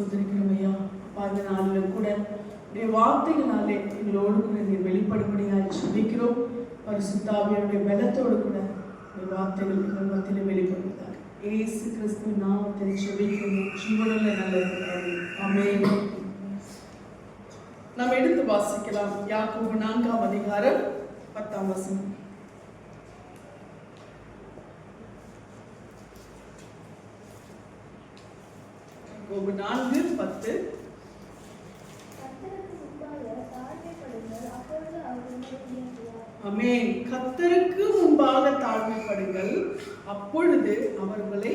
ஸ்தோத்திரிக்கிறோம் ஐயா. அந்த நாளிலும் கூட உடைய வார்த்தைகளாலே எங்களோடு கூட நீர் வெளிப்படும்படியாக ஜெபிக்கிறோம். பரிசுத்த ஆவியாருடைய பலத்தோடு கூட உடைய வார்த்தைகள் எங்கள் மத்தியிலே வெளிப்படுவதாக இயேசு கிறிஸ்துவின் நாமத்தில் ஜெபிக்கிறோம். ஜீவனுள்ள நல்ல பிதாவே. ஆமென். நாம் எடுத்து வாசிக்கலாம். யாக்கோபு 4ஆம் அதிகாரம் 10ஆம் வசனம். யாக்கோபு 4:10. ஆமென். கர்த்தருக்கு முன்பாக தாழ்மைப்படுங்கள், அப்பொழுது அவர்களை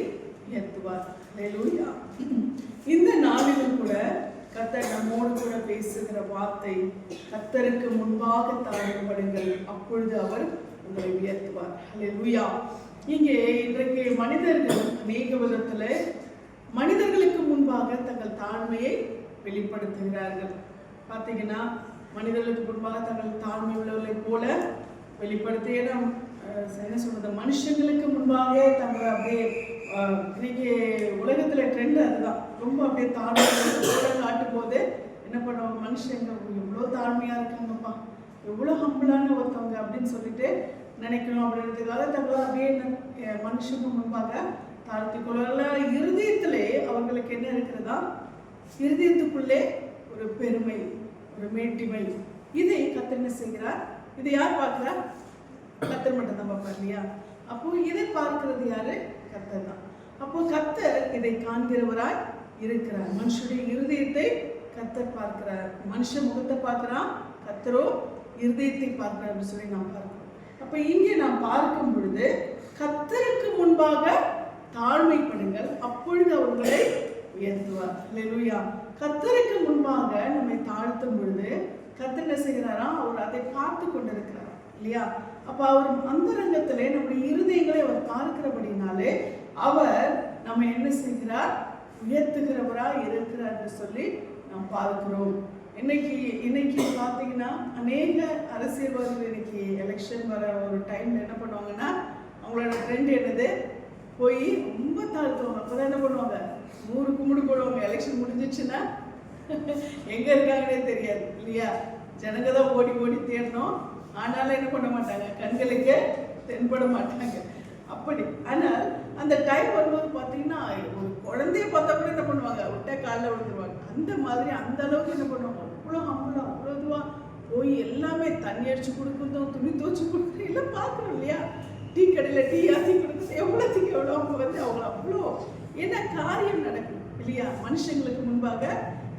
உயர்த்துவார். ஹல்லேலூயா. இந்த நாளிலும் கூட கர்த்தர் நம்மோடு கூட பேசுகிற வார்த்தை, கர்த்தருக்கு முன்பாக தாழ்மைப்படுங்கள், அப்பொழுது அவர் உங்களை உயர்த்துவார். ஹல்லேலூயா. இங்கே இன்றைக்கு மனிதர்கள் அநேக விதத்துல மனிதர்களுக்கு முன்பாக தங்கள் தாழ்மையை வெளிப்படுத்துகிறார்கள். பார்த்தீங்கன்னா மனிதர்களுக்கு முன்பாக தங்கள் தாழ்மை உள்ளவர்களை போல வெளிப்படுத்தி, ஏன்னா என்ன சொல்றது, மனுஷங்களுக்கு முன்பாக தங்களை அப்படியே இன்னைக்கு உலகத்துல ட்ரெண்ட் அதுதான். ரொம்ப அப்படியே தாழ்மை காட்டும் போது என்ன பண்ணுவாங்க, மனுஷங்க எவ்வளோ தாழ்மையா இருக்காங்கப்பா, எவ்வளோ ஹம்பிளான ஒருத்தவங்க அப்படின்னு சொல்லிட்டு நினைக்கணும் அப்படின்றதுக்காக தங்களை அப்படியே மனுஷங்க முன்பாக தாழ்த்தி கொள்ள. இருதயத்திலே அவங்களுக்கு என்ன இருக்கிறதா, இருதயத்துக்குள்ளே ஒரு பெருமை, ஒரு மேட்டிமை. இதை கர்த்தர் என்ன செய்கிறார்? இதை யார் பார்க்கிறார்? கர்த்தர் மட்டும் தான் பார்ப்பார் இல்லையா? அப்போ இதை பார்க்கிறது யாரு? கர்த்தர் தான். அப்போ கர்த்தர் இதை காண்கிறவராய் இருக்கிறார். மனுஷனுடைய இருதயத்தை கர்த்தர் பார்க்கிறார். மனுஷன் முகத்தை பார்க்கிறான், கர்த்தரோ இருதயத்தை பார்க்கிறார் சொல்லி நாம் பார்க்கிறோம். அப்ப இங்கே நாம் பார்க்கும் பொழுது கர்த்தருக்கு முன்பாக தாழ்மைப்படுங்கள், அப்பொழுது அவர்களை உயர்த்துவார். ஹல்லேலூயா. கர்த்தருக்கு முன்பாக நம்மை தாழ்த்தும் பொழுது கர்த்தர் என்ன செய்கிறாரா? அவர் அதை பார்த்து கொண்டிருக்கிறார் இல்லையா? அப்ப அவர் அந்தரங்கத்திலே நம்முடைய இருதயங்களை அவர் பார்க்கிறபடினாலே அவர் நம்ம என்ன செய்கிறார்? உயர்த்துகிறவரா இருக்கிறார் என்று சொல்லி நாம் பார்க்கிறோம். இன்னைக்கு பார்த்தீங்கன்னா அநேக அரசியல்வாதிகள் இன்னைக்கு எலெக்ஷன் வர ஒரு டைம்ல என்ன பண்ணுவாங்கன்னா, அவங்களோட ட்ரெண்ட் என்னது, போய் ரொம்ப தாழ்த்துவாங்க. அப்போதான் என்ன பண்ணுவாங்க, 100 கும்பிடு போடுவாங்க. எலெக்ஷன் முடிஞ்சிச்சுன்னா எங்க இருக்காங்கன்னே தெரியாது இல்லையா? ஜனங்க தான் ஓடி ஓடி தேடணும், ஆனாலும் என்ன பண்ண மாட்டாங்க, கண்களுக்கு தென்பட மாட்டாங்க. அப்படி ஆனால் அந்த டைம் வரும்போது பார்த்தீங்கன்னா ஒரு குழந்தைய பார்த்தா கூட என்ன பண்ணுவாங்க, விட்டா காலில் விழுந்துருவாங்க. அந்த மாதிரி அந்த அளவுக்கு என்ன பண்ணுவாங்க, அவ்வளோ அவ்வளோ அவ்வளோ இதுவாக போய் எல்லாமே தண்ணி அடிச்சு கொடுக்குறதும், துணி துவச்சி கொடுக்குறது எல்லாம் பார்க்குறோம் இல்லையா? டீ கடையில் டீ ஆற்றி கொடுக்குறது எவ்வளோத்துக்கு எவ்வளோ அவங்க அவங்க அவ்வளோ என்ன காரியம் நடக்கும் இல்லையா? மனுஷங்களுக்கு முன்பாக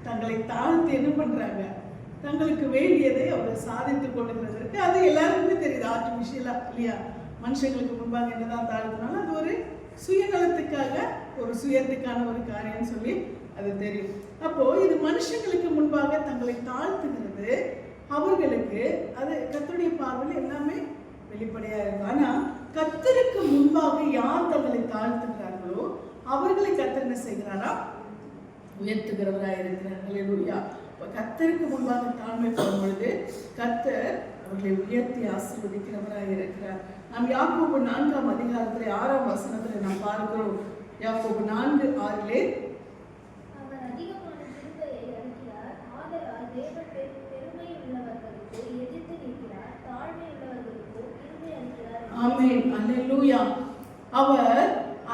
தங்களை தாழ்த்தி என்ன பண்றாங்க, தங்களுக்கு வேண்டியதை அவர் சாதித்து கொள்ளுகிறதற்கு. அது எல்லாருக்குமே தெரியுது, ஆர்டிஃபிஷியலா இல்லையா? மனுஷங்களுக்கு முன்பாக என்னதான் தாழ்த்தினாலும் அது ஒரு சுயநலத்துக்காக, ஒரு சுயத்துக்கான ஒரு காரியம் சொல்லி அது தெரியும். அப்போ இது மனுஷங்களுக்கு முன்பாக தங்களை தாழ்த்துகிறது, அவர்களுக்கு அது கர்த்தருடைய பார்வையில் எல்லாமே வெளிப்படையா இருக்கும். ஆனா கர்த்தருக்கு முன்பாக யார் தங்களை தாழ்த்துகிறார்களோ அவர்களை கர்த்தர் என்ன செய்கிறாரா? உயர்த்துகிறவராக இருக்கிறார். ஹல்லேலூயா. கர்த்தருக்கு முன்பாக தாழ்மைப்படும் பொழுது கர்த்தர் அவர்களை உயர்த்தி ஆசீர்வதிக்கிறவராக இருக்கிறார். நாம் யாக்கோபு 4ஆம் அதிகாரத்திலே 6ஆம் வசனத்திலே நாம் பார்க்கிறோம். யாக்கோபு 4:6 ஆமென். அல்லேலூயா. அவர்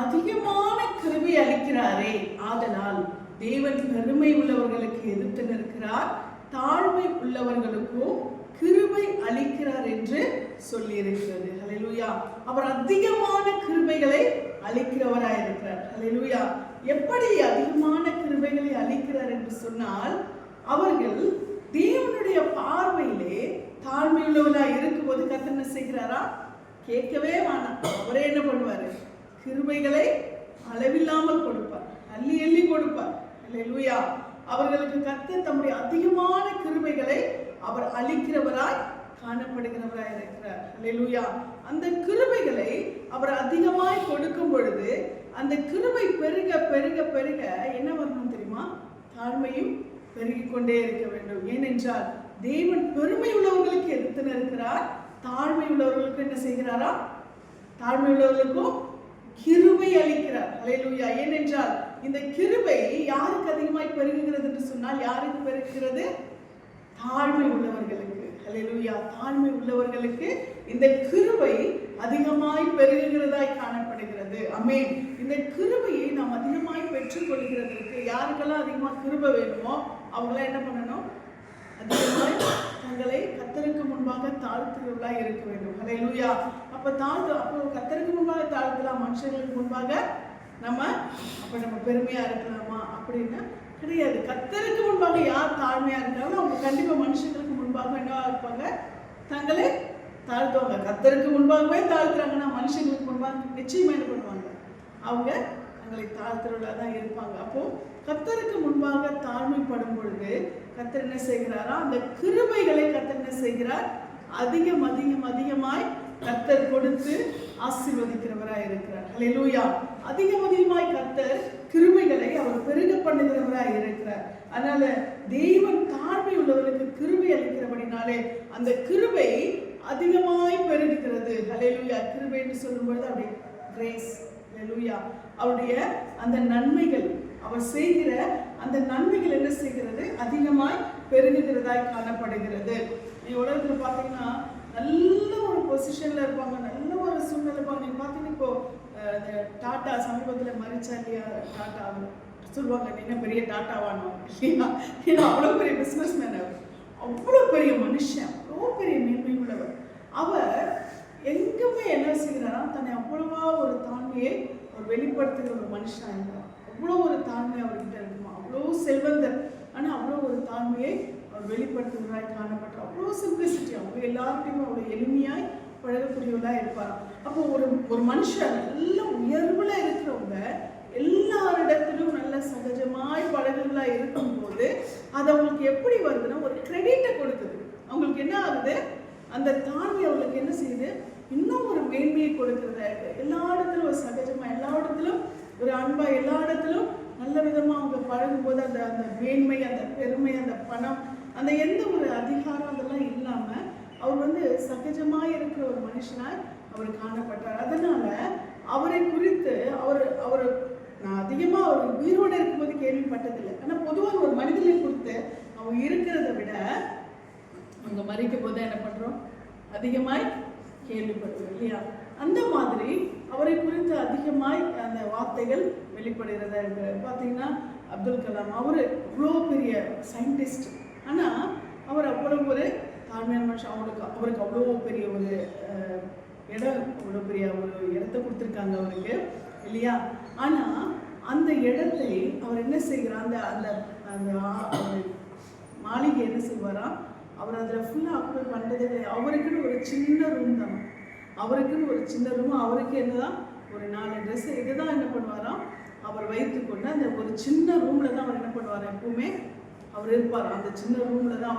அதிகமான கிருபை அளிக்கிறாரே, ஆதலால் தேவன் பெருமை உள்ளவர்களுக்கு எதிர்த்து நிற்கிறார், தாழ்மை உள்ளவர்களுக்கும் கிருபை அளிக்கிறார் என்று சொல்லி இருக்கிறது. ஹல்லேலூயா. அவர் அதிகமான கிருபைகளை அளிக்கிறவராய் இருக்கிறார். ஹல்லேலூயா. எப்படி அதிகமான கிருபைகளை அளிக்கிறார் என்று சொன்னால், அவர்கள் தேவனுடைய பார்வையிலே தாழ்மை உள்ளவராய் இருக்கும்போது கர்த்தர் என்ன செய்கிறாரா? கேட்கவே வேணாம், அவரே என்ன பண்ணுவாரு? கிருபைகளை அளவில்லாமல் கொடுப்பார், அள்ளி அள்ளி கொடுப்பார். ஹல்லேலூயா. அவர்களுக்கு கர்த்தர் தம்முடைய அதிகமான கிருபைகளை அவர் அளிக்கிறவராய் காணப்படுகிறவராய் இருக்கிறார். ஹல்லேலூயா. அந்த கிருபைகளை அவர் அதிகமாய் கொடுக்கும் பொழுது அந்த கிருபை பெருக பெருக பெருக என்ன வரணும் தெரியுமா? தாழ்மையும் பெருகிக் கொண்டே இருக்க வேண்டும். ஏனென்றால் தேவன் பெருமை உள்ளவர்களுக்கு எதிர்த்து நிற்கிறார், தாழ்மை உள்ளவர்களுக்கு என்ன செய்கிறாரா? தாழ்மை உள்ளவர்களுக்கும் கிருபை அளிக்கிறார். ஹல்லேலூயா. ஏனென்றால் இந்த கிருபை யாருக்கு அதிகமாய் பெருகுகிறது என்று சொன்னால் யாருக்கு பெருகுகிறது? தாழ்மை உள்ளவர்களுக்கு. ஹல்லேலூயா. தாழ்மை உள்ளவர்களுக்கு இந்த கிருபை அதிகமாய் பெருகுகிறதாய் காணப்படுகிறது. ஆமென். இந்த கிருபையை நாம் அதிகமாய் பெற்றுக் கொள்கிறதற்கு யாருக்கெல்லாம் அதிகமாக கிருபை வேணுமோ அவங்களாம் என்ன பண்ணணும்? அதிகமாய் தங்களை கர்த்தருக்கு முன்பாக தாழ்த்துகிறவர்களாய் இருக்க வேண்டும். ஹல்லேலூயா. அப்போ கர்த்தருக்கு முன்பாக தாழ்த்தலாம், மனுஷங்களுக்கு முன்பாக நம்ம பெருமையா இருக்கலாமா அப்படின்னா கிடையாது. கர்த்தருக்கு முன்பாக யார் தாழ்மையா இருக்காங்களோ அவங்க கண்டிப்பா மனுஷங்களுக்கு முன்பாக என்னவா இருப்பாங்க? தங்களை தாழ்த்துவாங்க. கர்த்தருக்கு முன்பாகவே தாழ்த்துறாங்கன்னா மனுஷங்களுக்கு முன்பாக நிச்சயமா என்ன பண்ணுவாங்க? அவங்க தங்களை தாழ்த்துறவர்களாக தான் இருப்பாங்க. அப்போ கர்த்தருக்கு முன்பாக தாழ்மைப்படும் பொழுது கர்த்தர் என்ன செய்கிறாரா? அந்த கிருபைகளை கர்த்தர் என்ன செய்கிறார்? அதிகமாய் கர்த்தர் கொடுத்து ஆசீர்வதிக்கிறவராய் இருக்கிறார். ஹல்லேலூயா. அதிகமாய் கர்த்தர் கிருபைகளை அவர் பெருக பண்ணுகிறவராய் இருக்கிறார். அதனால தேவன் தாழ்மை உள்ளவர்களுக்கு கிருபை அளிக்கிறபடினாலே அந்த கிருபை அதிகமாய் பெருகுகிறது. ஹல்லேலூயா. கிருபை என்று சொல்லும் பொழுது அப்படி கிரேஸ். ஹல்லேலூயா. அவருடைய அந்த நன்மைகள், அவர் செய்கிற அந்த நன்மைகள் என்ன செய்கிறது? அதிகமாய் பெருகுகிறதாய் காணப்படுகிறது. உலகத்துல பாத்தீங்கன்னா நல்ல ஒரு பொசிஷன்ல இருப்பாங்க, நல்ல ஒரு சூழ்நிலை இருப்பாங்க. நீங்க பாத்தீங்கன்னா இப்போ டாட்டா சமீபத்தில் மறிச்சா இல்லையா? டாட்டா சொல்லுவாங்க, நீங்க பெரிய டாட்டாவானோ இல்லையா? ஏன்னா அவ்வளோ பெரிய பிஸ்னஸ் மேன், அவர் அவ்வளோ பெரிய மனுஷன், அவ்வளோ பெரிய மேன்மை உள்ளவர். அவர் எங்குமே என்ன செய்கிறாரா? தன்னை அவ்வளவா ஒரு தாழ்மையை அவர் வெளிப்படுத்துகிற ஒரு மனுஷன் இருந்தார். அவ்வளோ ஒரு தாழ்மை அவர்கிட்ட இருக்குமா? அவ்வளோ செல்வந்தர், ஆனால் அவ்வளோ ஒரு தாழ்மையை அவர் வெளிப்படுத்துவதாய் காணப்பட்டார். அவ்வளோ சிம்பிளிசிட்டி, அவங்க எல்லார்ட்டையும் அவ்வளோ எளிமையாய் பழகக்கூடியவர்களாக இருப்பார். அப்போ ஒரு மனுஷன் நல்ல உயர்வுல இருக்கிறவங்க எல்லாரிடத்திலும் நல்ல சகஜமாய் பழகுகளா இருக்கும்போது அது அவங்களுக்கு எப்படி வருதுன்னா ஒரு கிரெடிட்டை கொடுக்குது. அவங்களுக்கு என்ன ஆகுது? அந்த தாழ்மை அவங்களுக்கு என்ன செய்யுது? இன்னும் ஒரு மேன்மையை கொடுக்கிறதா இருக்கு. எல்லா இடத்திலும் ஒரு சகஜமா, எல்லா இடத்திலும் ஒரு அன்பா, எல்லா இடத்திலும் நல்ல விதமா அவங்க பழகும் போது அந்த அந்த மேன்மை, அந்த பெருமை, அந்த பணம், அந்த எந்த ஒரு அதிகாரம் அதெல்லாம் இல்லாம அவர் சகஜமாய் இருக்கிற ஒரு மனுஷனாய் அவர் காணப்பட்டார். அதனால அவரை குறித்து அவர் நான் அதிகமா அவர் உயிரோடு இருக்கும்போது கேள்விப்பட்டதில்லை. ஆனா பொதுவாக ஒரு மனிதனை குறித்து அவங்க இருக்கிறத விட அவங்க மறிக்கும் போது என்ன பண்றோம்? அதிகமாய் கேள்விப்படுறோம் இல்லையா? அந்த மாதிரி அவரை குறித்து அதிகமாய் அந்த வார்த்தைகள் வெளிப்படுகிறதா இருக்கு. பார்த்தீங்கன்னா அப்துல் கலாம், அவர் அவ்வளோ பெரிய சயின்டிஸ்ட், ஆனா அவர் அவ்வளோ ஒரு தாழ்மையான மனுஷன். அவருக்கு அவ்வளோ பெரிய ஒரு இடம், அவ்வளோ பெரிய ஒரு இடத்த கொடுத்துருக்காங்க அவருக்கு இல்லையா? ஆனா அந்த இடத்தை அவர் என்ன செய்கிறார்? அந்த அந்த அந்த மாளிகை என்ன செய்வாரா? அவர் அதில் ஃபுல்லாக ஆக்குபை பண்ணுறது. அவருக்குன்னு ஒரு சின்ன ரூம் தான், அவருக்குன்னு ஒரு சின்ன ரூம், அவருக்கு என்னதான் ஒரு 4 ட்ரெஸ் இதுதான் என்ன பண்ணுவாராம் அவர் வைத்துக்கொண்டு அந்த ஒரு சின்ன ரூமில் தான் அவர் என்ன பண்ணுவார்? எப்பவுமே அவர் இருப்பார். அந்த சின்ன ரூமில் தான்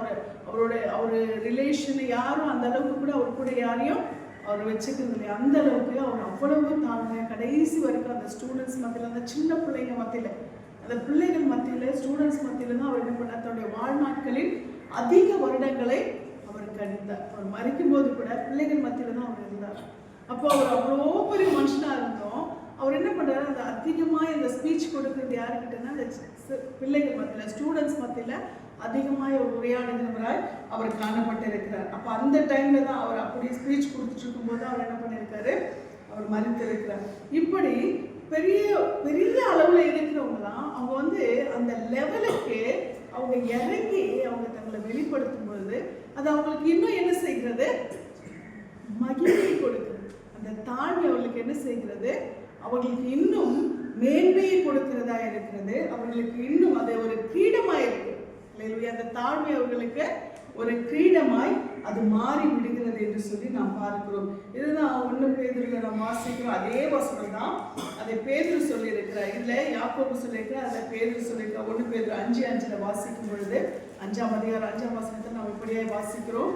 அவர் ரிலேஷன் யாரும் அந்த அளவுக்கு கூட அவர் கூட யாரையும் அவர் வச்சுக்கிறது இல்லையா? அந்த அளவுக்கு அவர் அவ்வளவு தாழ்மையாக கடைசி வரைக்கும் அந்த ஸ்டூடெண்ட்ஸ் மத்தியில், அந்த சின்ன பிள்ளைங்க மத்தியில், அந்த பிள்ளைகள் மத்தியில், ஸ்டூடெண்ட்ஸ் மத்தியில் தான் அவர் என்ன பண்ணார்? தன்னுடைய வாழ்நாட்களில் அதிக வருடங்களை அவர் கழித்தார். அவர் மறிக்கும் போது கூட பிள்ளைகள் மத்தியில் தான் அவர் இருந்தார். அப்போ அவர் அவ்வளோ பெரிய மனுஷனாக இருந்தோம். அவர் என்ன பண்ணுறாரு? அந்த அதிகமாக இந்த ஸ்பீச் கொடுக்குறது யாருக்கிட்டனா அந்த பிள்ளைகள் மத்தியில், ஸ்டூடெண்ட்ஸ் மத்தியில் அதிகமாக ஒரு உரையாடுகிறவராய் அவர் காணப்பட்டு இருக்கிறார். அப்போ அந்த டைமில் தான் அவர் அப்படி ஸ்பீச் கொடுத்துட்டு இருக்கும்போது அவர் என்ன பண்ணியிருக்காரு? அவர் மறித்திருக்கிறார். இப்படி பெரிய பெரிய அளவில் இருக்கிறவங்க தான் அவங்க அந்த லெவலுக்கு அவங்க இறங்கி அவங்க தங்களை வெளிப்படுத்தும் பொழுது அது அவங்களுக்கு இன்னும் என்ன செய்கிறது? மகிழ்ச்சியை கொடுக்கிறது. அந்த தாழ்மை அவர்களுக்கு என்ன செய்கிறது? அவர்களுக்கு இன்னும் மேன்மையை கொடுக்கிறதா இருக்கிறது. அவர்களுக்கு இன்னும் அது ஒரு கிரீடமாய் இருக்கு. அந்த தாழ்மை அவர்களுக்கு ஒரு கிரீடமாய் அது மாறி விடுகிறது என்று சொல்லி நாம் பார்க்கிறோம். இதுதான் 1 பேதுருல நாம் வாசிக்கிறோம். அதே வசனம் தான் அதை பேதுரு சொல்லி இருக்கிறார். இதுல யாக்கோபு சொல்லியிருக்கிறார், அதை பேதுரு சொல்லியிருக்கிறார். 1 பேதுரு 5:5 வாசிக்கும் பொழுது 5ஆம் அதிகாரம் 5ஆம் வசனத்தை நாம் இப்படியே வாசிக்கிறோம்.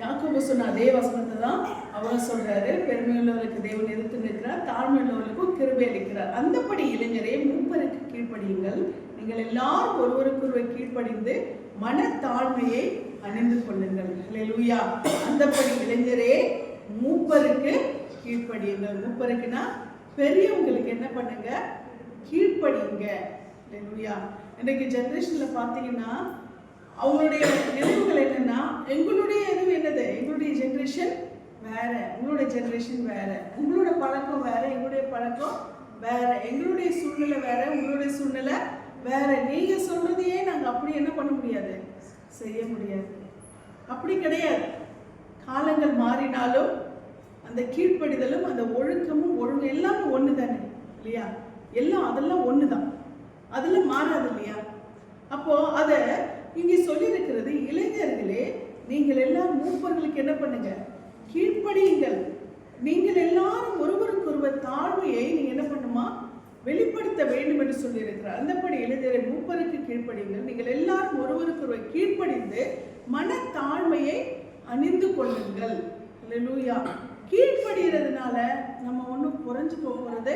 யாக்கோபு சொன்ன அதே வசனத்தை தான் அவர் சொல்றாரு. பெருமையுள்ளவர்களுக்கு தேவன் எதிர்த்து நிற்கிறார், தாழ்மையுள்ளவர்களுக்கும் கிருபை அளிக்கிறார். அந்தபடி இளைஞரே மூப்பருக்கு கீழ்ப்படியுங்கள், நீங்கள் எல்லாரும் ஒருவருக்கொருவர் கீழ்ப்படிந்து மனத்தாழ்மையை அணிந்து கொள்ளுங்கள். ஹல்லேலூயா. அந்தப்படி இளைஞரே மூப்பருக்கு கீழ்ப்படியுங்கள். மூப்பருக்குன்னா பெரியவங்களுக்கு என்ன பண்ணுங்க, கீழ்ப்படியுங்க. ஹல்லேலூயா. இன்றைக்கு ஜெனரேஷன்ல பார்த்தீங்கன்னா அவங்களுடைய நினைவுகள் என்னன்னா, எங்களுடைய இது என்னது, எங்களுடைய ஜெனரேஷன் வேற, உங்களுடைய ஜெனரேஷன் வேற, உங்களோட பழக்கம் வேற, எங்களுடைய பழக்கம் வேற, எங்களுடைய சூழ்நிலை வேற, உங்களுடைய சூழ்நிலை வேற. நீங்க சொல்றதையே நாங்க அப்படி என்ன பண்ண முடியாது, செய்ய முடியாது. அப்படி கிடையாது. காலங்கள் மாறினாலும் அந்த கீழ்ப்படிதலும் அந்த ஒழுக்கமும் எல்லாமே ஒண்ணு தானே இல்லையா? எல்லாம் அதெல்லாம் ஒண்ணுதான், அதெல்லாம் மாறாது இல்லையா? அப்போ அத இங்க சொல்லி இருக்கிறது, இளைஞர்களே நீங்கள் எல்லாரும் மூப்பர்களுக்கு என்ன பண்ணுங்க, கீழ்ப்படியுங்கள். நீங்கள் எல்லாரும் ஒருவருக்கொருவர் தாழ்மையை நீங்க என்ன பண்ணுமா, வெளிப்படுத்த வேண்டும் என்று சொல்லி இருக்கிறார். அந்தபடி இளைஞரை மூப்பருக்கு கீழ்ப்படியுங்கள். நீங்கள் எல்லாரும் ஒருவருக்கொருவர் கீழ்ப்படிந்து மனத்தாழ்மையை அணிந்து கொள்ளுங்கள். ஹல்லேலூயா. கீழ்ப்படிகிறதுனால நம்ம ஒன்றும் குறைஞ்சு போகிறது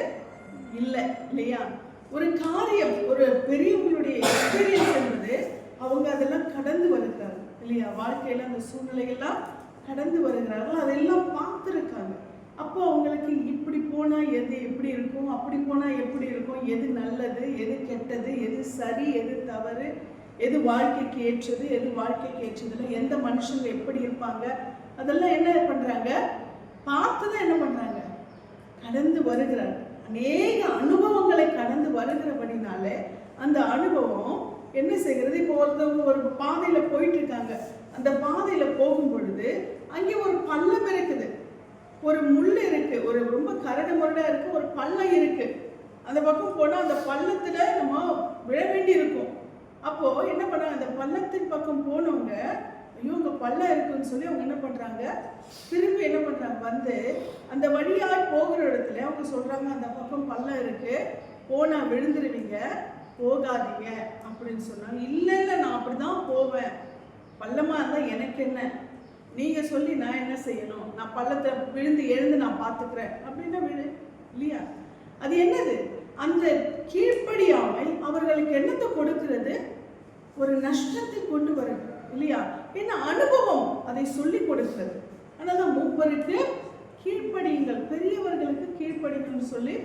இல்லை இல்லையா? ஒரு காரியம், ஒரு பெரியவங்களுடைய எக்ஸ்பீரியன்ஸ் என்பது அவங்க அதெல்லாம் கடந்து வருகிறாங்க இல்லையா? வாழ்க்கையில அந்த சூழ்நிலைகள்லாம் கடந்து வருகிறார்கள், அதெல்லாம் பார்த்துருக்காங்க. அப்போ அவங்களுக்கு இப்படி போனா எது எப்படி இருக்கும், அப்படி போனா எப்படி இருக்கும், எது நல்லது, எது கெட்டது, எது சரி, எது தவறு, எது வாழ்க்கைக்கு ஏற்றது, எது வாழ்க்கைக்கு ஏற்றதில்லை, எந்த மனுஷங்க எப்படி இருப்பாங்க, அதெல்லாம் என்ன பண்றாங்க, பார்த்துதான் என்ன பண்றாங்க, கடந்து வருகிறாங்க. அநேக அனுபவங்களை கடந்து வருகிறபடினாலே அந்த அனுபவம் என்ன செய்கிறது, இப்போ ஒருத்தவங்க ஒரு பாதையில போயிட்டு இருக்காங்க, அந்த பாதையில போகும் பொழுது அங்கே ஒரு பள்ளம் இருக்குது, ஒரு முள் இருக்கு, ஒரு ரொம்ப கரடு முரடா இருக்கு, ஒரு பள்ளம் இருக்கு. அந்த பக்கம் போனா அந்த பள்ளத்துல நம்ம விழ வேண்டி இருக்கும். அப்போ என்ன பண்றாங்க, அந்த பள்ளத்தின் பக்கம் போனவங்க ஐயோ அங்க பள்ளம் இருக்குன்னு சொல்லி அவங்க என்ன பண்றாங்க, திரும்பி என்ன பண்றாங்க, வந்து அந்த வழியா போகிற இடத்துல அவங்க சொல்றாங்க அந்த பக்கம் பள்ளம் இருக்கு, போனா விழுந்துருவீங்க, போகாதீங்க அப்படின்னு சொன்னாங்க. இல்ல இல்ல நான் அப்படிதான் போவேன், பள்ளமா இருந்தா எனக்கு என்ன, நீங்க சொல்லி நான் என்ன செய்யணும், நான் பள்ளத்தை விழுந்து எழுந்து நான் பார்த்துக்கிறேன் அப்படின்னா விழு இல்லையா? அது என்னது, அந்த கீழ்ப்படியாமை அவர்களுக்கு என்னத்தை கொடுக்கிறது, ஒரு நஷ்டத்தை கொண்டு வரும் இல்லையா? என்ன அனுபவம் அதை சொல்லி கொடுக்கிறது. அதனால மூப்பருக்கு கீழ்ப்படியுங்கள், பெரியவர்களுக்கு கீழ்ப்படிங்கன்னு சொல்லி,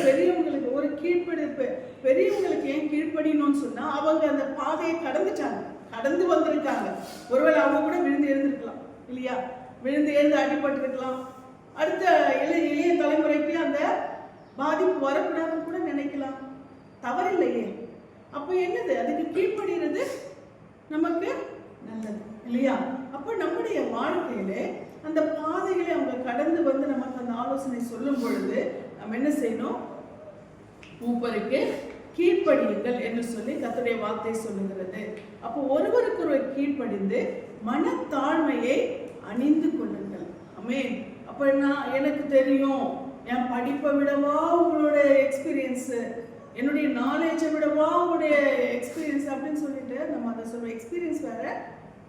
பெரியவங்களுக்கு ஒரு கீழ்ப்படிப்பு. பெரியவங்களுக்கு ஏன் கீழ்ப்படியணும்னு சொன்னா அவங்க அந்த பாதையை கடந்துட்டாங்க, கடந்து வந்திருக்காங்க. ஒருவேளை அவங்க கூட விழுந்து எழுந்திருக்கலாம் இல்லையா, விழுந்து எழுந்து அடிபட்டிருக்கலாம். அடுத்த இளைய தலைமுறைக்கு அந்த பாதிப்பு வரக்கூடாதுன்னு கூட நினைக்கலாம், தவறில்லையே. அப்போ என்னது, அதுக்கு கீழ்ப்படுகிறது நமக்கு நல்லது இல்லையா? அப்போ நம்முடைய வாழ்க்கையில அந்த பாதைகளை அவங்க கடந்து வந்து நமக்கு அந்த ஆலோசனை சொல்லும் பொழுது நம்ம என்ன செய்யணும், மூப்பருக்கு கீழ்ப்படியுங்கள் என்று சொல்லி கர்த்தருடைய வார்த்தை சொல்லுகிறது. அப்போ ஒருவருக்கொருவர் கீழ்ப்படிந்து மனத்தாழ்மையை அணிந்து கொள்ளுங்கள். ஆமென். அப்போ எனக்கு தெரியும், என் படிப்பை விடவா உங்களோட எக்ஸ்பீரியன்ஸ், என்னுடைய நாலேஜை விடவா உங்களுடைய எக்ஸ்பீரியன்ஸ் அப்படின்னு சொல்லிட்டு நம்ம அதை சொல்லுவோம். எக்ஸ்பீரியன்ஸ் வேற,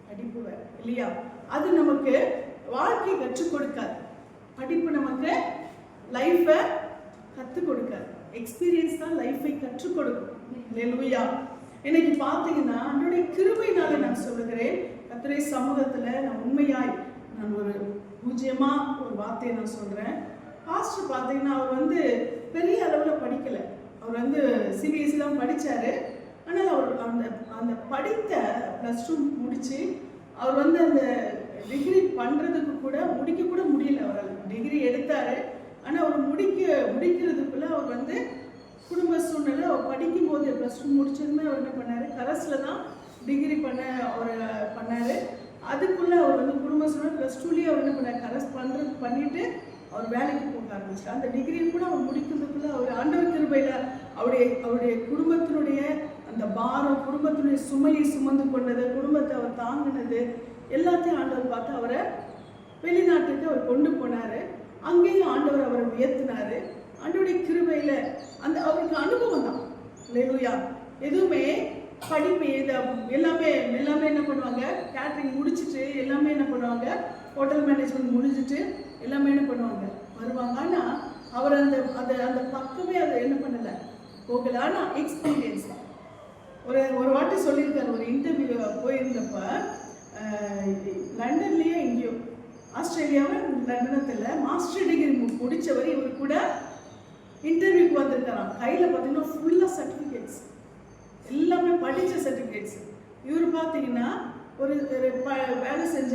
படிப்பு வேற இல்லையா? அது நமக்கு வாழ்க்கையை கற்றுக் கொடுக்காது. படிப்பு நமக்கு லைஃபை கற்றுக் கொடுக்காது, எக்ஸ்பீரியன்ஸ் தான் லைஃபை கற்றுக் கொடுக்கும். ஹல்லேலூயா. இன்னைக்கு பார்த்தீங்கன்னா என்னுடைய கிருபையினால நான் சொல்லுகிறேன், கர்த்தருடைய சமூகத்துல நான் உண்மையாய் நான் ஒரு பூஜ்யமா ஒரு வார்த்தையை நான் சொல்றேன். பாஸ்டர் பார்த்தீங்கன்னா அவர் வந்து பெரிய அளவில் படிக்கல, அவர் வந்து சிபிஎஸ்சி தான் படிச்சாரு. ஆனால் அவர் அந்த அந்த படித்த +2 முடிச்சு அவர் வந்து அந்த டிகிரி பண்றதுக்கு கூட முடிக்க கூட முடியல. அவரால் டிகிரி எடுத்தாரு, ஆனால் அவர் முடிக்கிறதுக்குள்ள அவர் வந்து குடும்ப சூழ்நிலை, அவர் படிக்கும் போது +2 முடிச்சதுமே அவர் என்ன பண்ணாரு, கரஸ்ல தான் டிகிரி அவர் பண்ணாரு. அதுக்குள்ள அவர் வந்து குடும்ப சூழ்நிலை +2லயே அவர் என்ன பண்ணார், கரஸ் பண்ணிட்டு அவர் வேலைக்கு போக ஆரம்பிச்சார். அந்த டிகிரி கூட அவர் முடிக்கிறதுக்குள்ள அவர் ஆண்டவர் கிருபையில அவருடைய குடும்பத்தினுடைய அந்த பாரம், குடும்பத்தினுடைய சுமையை சுமந்து கொண்டது, குடும்பத்தை அவர் தாங்கினது எல்லாத்தையும் ஆண்டவர் பார்த்து அவரை வெளிநாட்டுக்கு அவர் கொண்டு போனாரு. அங்கேயும் ஆண்டவர் அவரை உயர்த்தினாரு. ஆண்டவருடைய கிருபையில அந்த அவருக்கு அனுபவம் தான். ஹல்லேலூயா. எதுவுமே படிப்பு எல்லாமே என்ன பண்ணுவாங்க, கேட்டரிங் முடிச்சுட்டு எல்லாமே என்ன பண்ணுவாங்க, ஹோட்டல் மேனேஜ்மெண்ட் முடிச்சுட்டு எல்லாமே என்ன பண்ணுவாங்க, வருவாங்க. ஆனால் அவர் அந்த அந்த பக்கமே அதை என்ன பண்ணலை, போகல. ஆனால் எக்ஸ்பீரியன்ஸ் ஒரு வாட்டி சொல்லியிருக்காரு, ஒரு இன்டர்வியூ போயிருந்தப்ப லண்டன்லேயே எங்கேயோ ஆஸ்திரேலியாவை லண்டனத்தில் மாஸ்டர் டிகிரி முடித்தவர் இவர் கூட இன்டர்வியூக்கு வந்திருக்காராம். கையில் பார்த்தீங்கன்னா ஃபுல்லாக சர்டிஃபிகேட்ஸ், எல்லாமே படித்த சர்டிஃபிகேட்ஸ். இவர் பார்த்தீங்கன்னா ஒரு வேலை செஞ்ச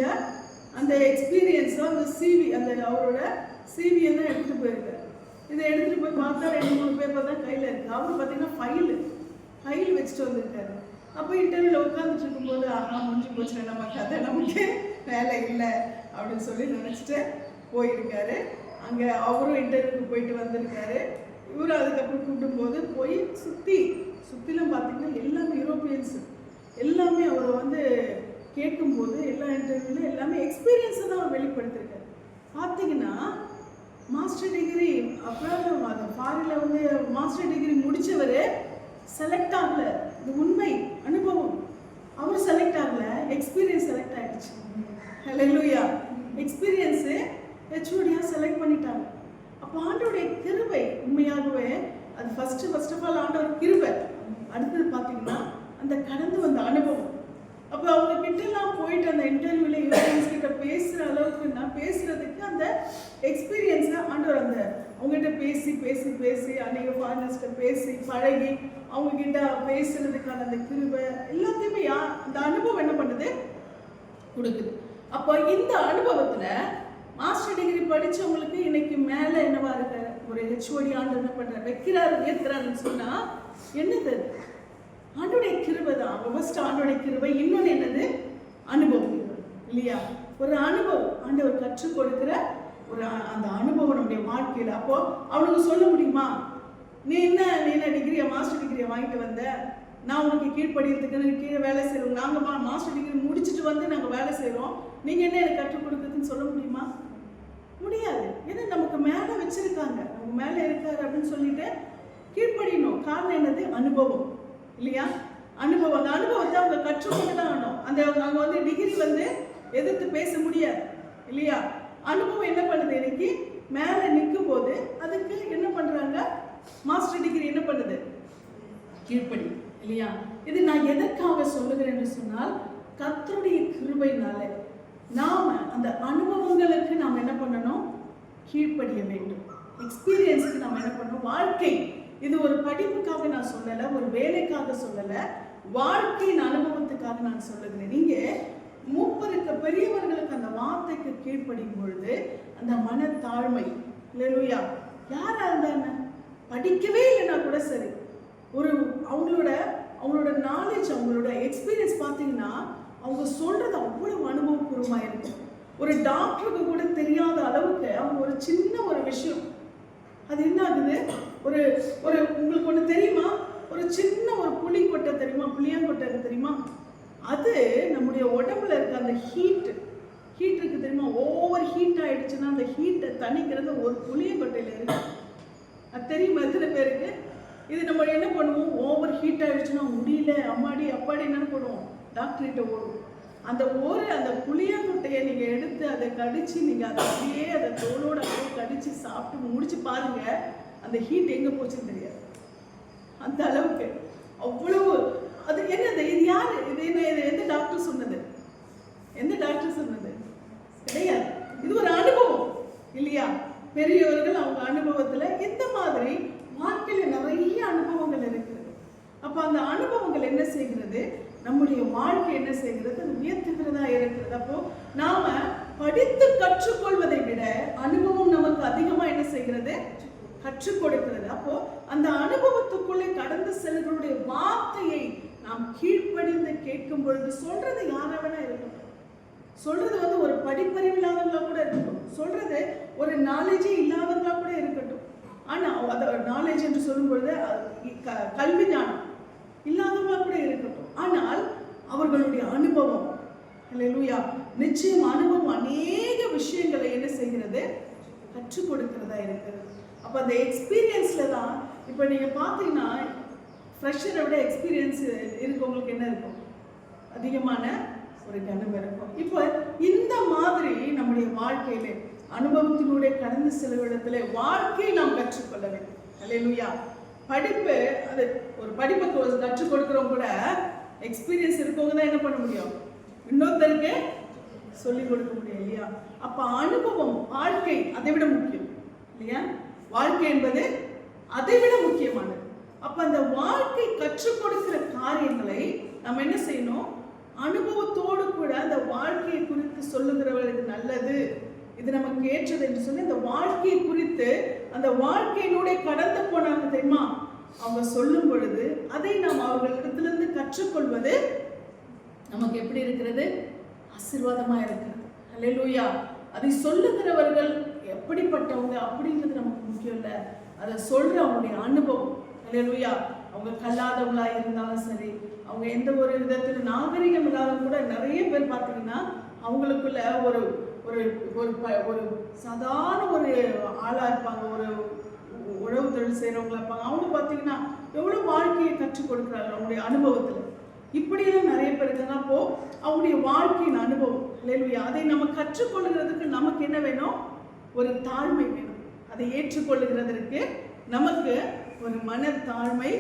அந்த எக்ஸ்பீரியன்ஸோ அந்த சிவி, அந்த அவரோட சிவியை தான் எடுத்துகிட்டு போயிருக்காரு. இதை எடுத்துகிட்டு போய் பார்த்தா 2-3 பேப்பர் தான் கையில் இருக்குது. அவர் பார்த்தீங்கன்னா ஃபைல் வச்சுட்டு வந்திருக்காரு. அப்போ இன்டர்வியூவில் உட்காந்துட்டு இருக்கும்போது ஆஹா முடிஞ்சு போச்சு, நம்ம கதை நமக்கு வேலை இல்லை அப்படின்னு சொல்லி நினச்சிட்டு போயிருக்காரு. அங்கே அவரும் இன்டர்வியூக்கு போயிட்டு வந்திருக்காரு. இவரும் அதுக்கப்புறம் கூப்பிடும்போது போய் சுற்றிலும் பார்த்தீங்கன்னா எல்லாமே யூரோப்பியன்ஸு, எல்லாமே அவரை வந்து கேட்கும்போது எல்லா இன்டர்வியூலையும் எல்லாமே எக்ஸ்பீரியன்ஸை தான் அவர் வெளிப்படுத்திருக்காரு. பார்த்தீங்கன்னா மாஸ்டர் டிகிரி அப்புறம் அது ஃபாரினில் வந்து மாஸ்டர் டிகிரி முடித்தவர் செலக்ட் ஆகல. இது உண்மை அனுபவம். அவர் செலக்ட் ஆகல, எக்ஸ்பீரியன்ஸ் செலக்ட் ஆகிடுச்சு. ஹல்லேலூயா. எக்ஸ்பீரியன்ஸு ஹெச்ஓடியாக செலக்ட் பண்ணிட்டாங்க. அப்போ ஆண்டோடைய கிருபை உண்மையாகவே அது ஃபர்ஸ்ட் ஆஃப் ஆல் ஆண்டோட கிருபை. அடுத்தது பார்த்தீங்கன்னா அந்த கடந்து வந்த அனுபவம். அப்போ அவங்க கிட்டலாம் போயிட்டு அந்த இன்டர்வியூவில் யூரோப்பியன்ஸ் கிட்ட பேசுகிற அளவுக்கு நான் பேசுகிறதுக்கு அந்த எக்ஸ்பீரியன்ஸை ஆண்டவர் அந்த அவங்ககிட்ட பேசி அநேக ஃபாரினர்ஸ்கிட்ட பேசி பழகி அவங்கக்கிட்ட பேசுகிறதுக்கான அந்த கிருபை எல்லாத்தையுமே அந்த அனுபவம் என்ன பண்ணுது, கொடுக்குது. அப்போ இந்த அனுபவத்தில் மாஸ்டர் டிகிரி படித்தவங்களுக்கு இன்னைக்கு மேலே என்னவா இருக்காரு, ஒரு ஹெச்ஓடி ஆண்டு என்ன பண்ணுறாரு, வைக்கிறாரு, ஏற்கிறாருன்னு சொன்னால் என்னது, ஆண்டோடைய கிருபை தான். ஃபர்ஸ்ட் ஆண்டோடைய கிருபை, இன்னொன்று என்னது, அனுபவம் இல்லையா? ஒரு அனுபவம் ஆண்டவர் கற்றுக் கொடுக்குற ஒரு அந்த அனுபவம் நம்முடைய வாழ்க்கையில். அப்போ அவனுக்கு சொல்ல முடியுமா, நீ என்ன டிகிரியா மாஸ்டர் டிகிரியை வாங்கிட்டு வந்த, நான் உனக்கு கீழ்படிக்கிறதுக்கு கீழே வேலை செய்கிறோம், நாங்கள் மாஸ்டர் டிகிரி முடிச்சுட்டு வந்து நாங்கள் வேலை செய்கிறோம், நீங்கள் என்ன எனக்கு கற்றுக் கொடுக்குறதுன்னு சொல்ல முடியுமா? முடியாது. ஏன்னா நமக்கு மேலே வச்சிருக்காங்க, நமக்கு மேலே இருக்காரு அப்படின்னு சொல்லிட்டு கீழ்படியணும். காரணம் என்னது, அனுபவம் இல்லையா? அனுபவம். அந்த அனுபவத்தை அவங்க கற்றுக்கொண்டு தான் ஆகணும். அவங்க வந்து டிகிரி வந்து எதிர்த்து பேச முடியாது இல்லையா? அனுபவம் என்ன பண்ணுது, இன்னைக்கு மேலே நிற்கும் போது அதுக்கு என்ன பண்ணுறாங்க, மாஸ்டர் டிகிரி என்ன பண்ணுது, கீழ்ப்படி இல்லையா? இது நான் எதற்காக சொல்லுகிறேன்னு சொன்னால், கர்த்தருடைய கிருபையினால நாம அந்த அனுபவங்களுக்கு நாம் என்ன பண்ணணும், கீழ்ப்படிய வேண்டும். எக்ஸ்பீரியன்ஸுக்கு நாம் என்ன பண்ணணும், வாழ்க்கை இது ஒரு படிப்புக்காக நான் சொல்லலை, ஒரு வேலைக்காக சொல்லலை, வாழ்க்கையின் அனுபவத்துக்காக நான் சொல்லுகிறேன். நீங்க மூப்பருக்கு பெரியவர்களுக்கு அந்த வார்த்தைக்கு கீழ்ப்படியும் பொழுது அந்த மனத்தாழ்மை, இல்லையா? யாரா இருந்தாங்க, படிக்கவே இல்லைன்னா கூட சரி, ஒரு அவங்களோட நாலேஜ், அவங்களோட எக்ஸ்பீரியன்ஸ் பார்த்தீங்கன்னா அவங்க சொல்றது அவ்வளவு அனுபவபூர்வமாக இருக்கும். ஒரு டாக்டருக்கு கூட தெரியாத அளவுக்கு அவங்க ஒரு சின்ன ஒரு விஷயம், அது என்ன ஆகுது, ஒரு உங்களுக்கு ஒன்று தெரியுமா, ஒரு சின்ன ஒரு புளிக்கொட்டை தெரியுமா, புளியங்கொட்டை தெரியுமா, அது நம்முடைய உடம்புல இருக்க அந்த ஹீட் இருக்கு தெரியுமா, ஓவர் ஹீட் ஆயிடுச்சுன்னா அந்த ஹீட்டை தணிக்கிறது ஒரு புளியங்கொட்டையில இருக்கு. அது தெரியுமா எத்தனை பேருக்கு? இது நம்ம என்ன பண்ணுவோம், ஓவர் ஹீட் ஆயிடுச்சுன்னா முடியல, அம்மாடி அப்பாடி என்ன பண்ணுவோம், டாக்டர்கிட்ட ஓடுவோம். அந்த புளியங்கொட்டையை நீங்க எடுத்து அதை கடிச்சு நீங்க அதை அப்படியே அதை தோலோட அப்படியே கடிச்சு சாப்பிட்டு முடிச்சு பாருங்க, அந்த ஹீட் எங்க போச்சுன்னு தெரியாது. அந்த அளவுக்கு அவ்வளவு அது என்னது, இது யாரு, இது எந்த டாக்டர் சொன்னது, கிடையாது. இது ஒரு அனுபவம் இல்லையா? பெரியவர்கள் அவங்க அனுபவத்துல இந்த மாதிரி வாழ்க்கையில நிறைய அனுபவங்கள் இருக்கிறது. அப்ப அந்த அனுபவங்கள் என்ன செய்கிறது, நம்முடைய வாழ்க்கை என்ன செய்கிறது, அது உயர்த்துகிறதா இருக்கிறது. அப்போ நாம படித்து கற்றுக்கொள்வதை விட அனுபவம் நமக்கு அதிகமா என்ன செய்கிறது, கற்றுக் கொடுக்கிறது. அப்போ அந்த அனுபவத்துக்குள்ளே கடந்து செல்வர்களுடைய வார்த்தையை நாம் கீழ்ப்படிந்து கேட்கும் பொழுது, சொல்றது யாராவனா இருக்கட்டும், சொல்றது வந்து ஒரு படிப்பறிவு இல்லாதவங்களா கூட இருக்கட்டும், சொல்றது ஒரு நாலேஜே இல்லாதவங்களா கூட இருக்கட்டும், ஆனா அதை நாலேஜ் என்று சொல்லும் பொழுது கல்வி ஞானம் இல்லாதவங்களா கூட இருக்கட்டும், ஆனால் அவர்களுடைய அனுபவம், அல்லேலூயா, நிச்சயம் அனுபவம் அநேக விஷயங்களை என்ன செய்கிறது, கற்றுக் கொடுக்கிறதா இருக்கிறது. அப்போ அந்த எக்ஸ்பீரியன்ஸ்ல தான் இப்போ நீங்க பார்த்தீங்கன்னா ஃப்ரெஷரை விட எக்ஸ்பீரியன்ஸ் இருக்கவங்களுக்கு என்ன இருக்கும், அதிகமான ஒரு கனம் இருக்கும். இப்போ இந்த மாதிரி நம்முடைய வாழ்க்கையில அனுபவத்தினுடைய கடந்து செல்லும் இடத்துல வாழ்க்கையை நாம் கற்றுக்கொள்ள வேண்டும். அல்லேலூயா. படிப்பு அது ஒரு படிப்பை கற்றுக் கொடுக்குறவங்க கூட எக்ஸ்பீரியன்ஸ் இருக்கவங்க தான் என்ன பண்ண முடியும், இன்னொருத்தருக்கு சொல்லிக் கொடுக்க முடியும் இல்லையா? அப்ப அனுபவம், வாழ்க்கை அதை விட முக்கியம் இல்லையா? வாழ்க்கை என்பது அதை விட முக்கியமானது. அப்ப அந்த வாழ்க்கை கற்றுக் கொடுக்கிற காரியங்களை நம்ம என்ன செய்யணும், அனுபவத்தோடு கூட அந்த வாழ்க்கையை குறித்து சொல்லுகிறவர்களுக்கு நல்லது, இது நமக்கு ஏற்றது என்று சொல்லி அந்த வாழ்க்கையை குறித்து அந்த வாழ்க்கையினுடைய கடந்து போனாங்க தெரியுமா, அவங்க சொல்லும் பொழுது அதை நாம் அவர்களிடத்திலிருந்து கற்றுக்கொள்வது நமக்கு எப்படி இருக்கிறது, ஆசீர்வாதமா இருக்கிறது. அல்லேலூயா. அதை சொல்லுகிறவர்கள் எப்படிப்பட்டவங்க அப்படிங்கிறது நமக்கு முக்கியம் இல்லை, அதை சொல்ற அவங்களுடைய அனுபவம். அல்லேலூயா. அவங்க கல்லாதவங்களா இருந்தாலும் சரி, அவங்க எந்த ஒரு விதத்துல நாகரிகம் இல்லாத கூட நிறைய பேர் பார்த்தீங்கன்னா அவங்களுக்குள்ள ஒரு ஒரு ஒரு சாதாரண ஒரு ஆளா இருப்பாங்க, ஒரு உழவு தொழில் செய்யறவங்களா இருப்பாங்க. அவங்க பார்த்தீங்கன்னா எவ்வளவு வாழ்க்கையை கற்றுக் கொடுக்குறாங்க அவங்களுடைய அனுபவத்துல. இப்படியெல்லாம் நிறைய பேர் இருக்காங்க. அப்போ அவங்களுடைய வாழ்க்கையின் அனுபவம். அல்லேலூயா. அதை நம்ம கற்றுக்கொள்ளுகிறதுக்கு நமக்கு என்ன வேணும், ஒரு தாழ்மை வேணும். அதை ஏற்றுக்கொள்ளுகிறதற்கு நமக்கு ஒரு மன தாழ்மை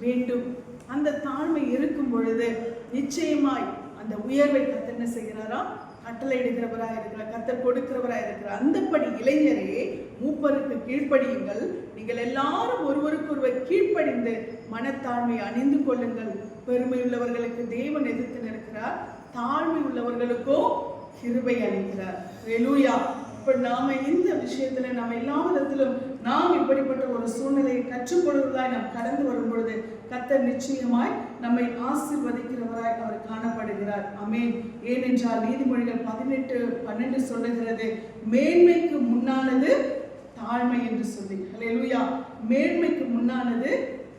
வேண்டும். அந்த தாழ்மை இருக்கும் பொழுது நிச்சயமாய் அந்த உயர்வை கர்த்தர் என்ன செய்கிறாரா, கட்டளை எடுக்கிறவராக இருக்கிறார், கர்த்தர் கொடுக்கிறவராக இருக்கிறார். அந்தப்படி இளைஞரே மூப்பருக்கு கீழ்ப்படியுங்கள், நீங்கள் எல்லாரும் ஒருவருக்கு ஒருவர் கீழ்ப்படிந்து மனத்தாழ்மையை அணிந்து கொள்ளுங்கள். பெருமை உள்ளவர்களுக்கு தேவன் எதிர்த்து நிற்கிறார், தாழ்மை உள்ளவர்களுக்கோ கிருபை அளிக்கிறார். அல்லேலூயா. இப்ப நாம இந்த விஷயத்துல நம்ம எல்லா விதத்திலும் நாம் இப்படிப்பட்ட ஒரு சூழ்நிலையை கற்றுக்கொள்வதாய் நாம் கடந்து வரும் பொழுது கர்த்தர் நிச்சயமாய் நம்மை ஆசீர்வதிக்கிறவராய் அவர் காணப்படுகிறார். ஆமென். ஏனென்றால் நீதிமொழிகள் 18:12 சொல்லுகிறது, மேன்மைக்கு முன்னானது தாழ்மை என்று சொல்லி. அல்லேலூயா. மேன்மைக்கு முன்னானது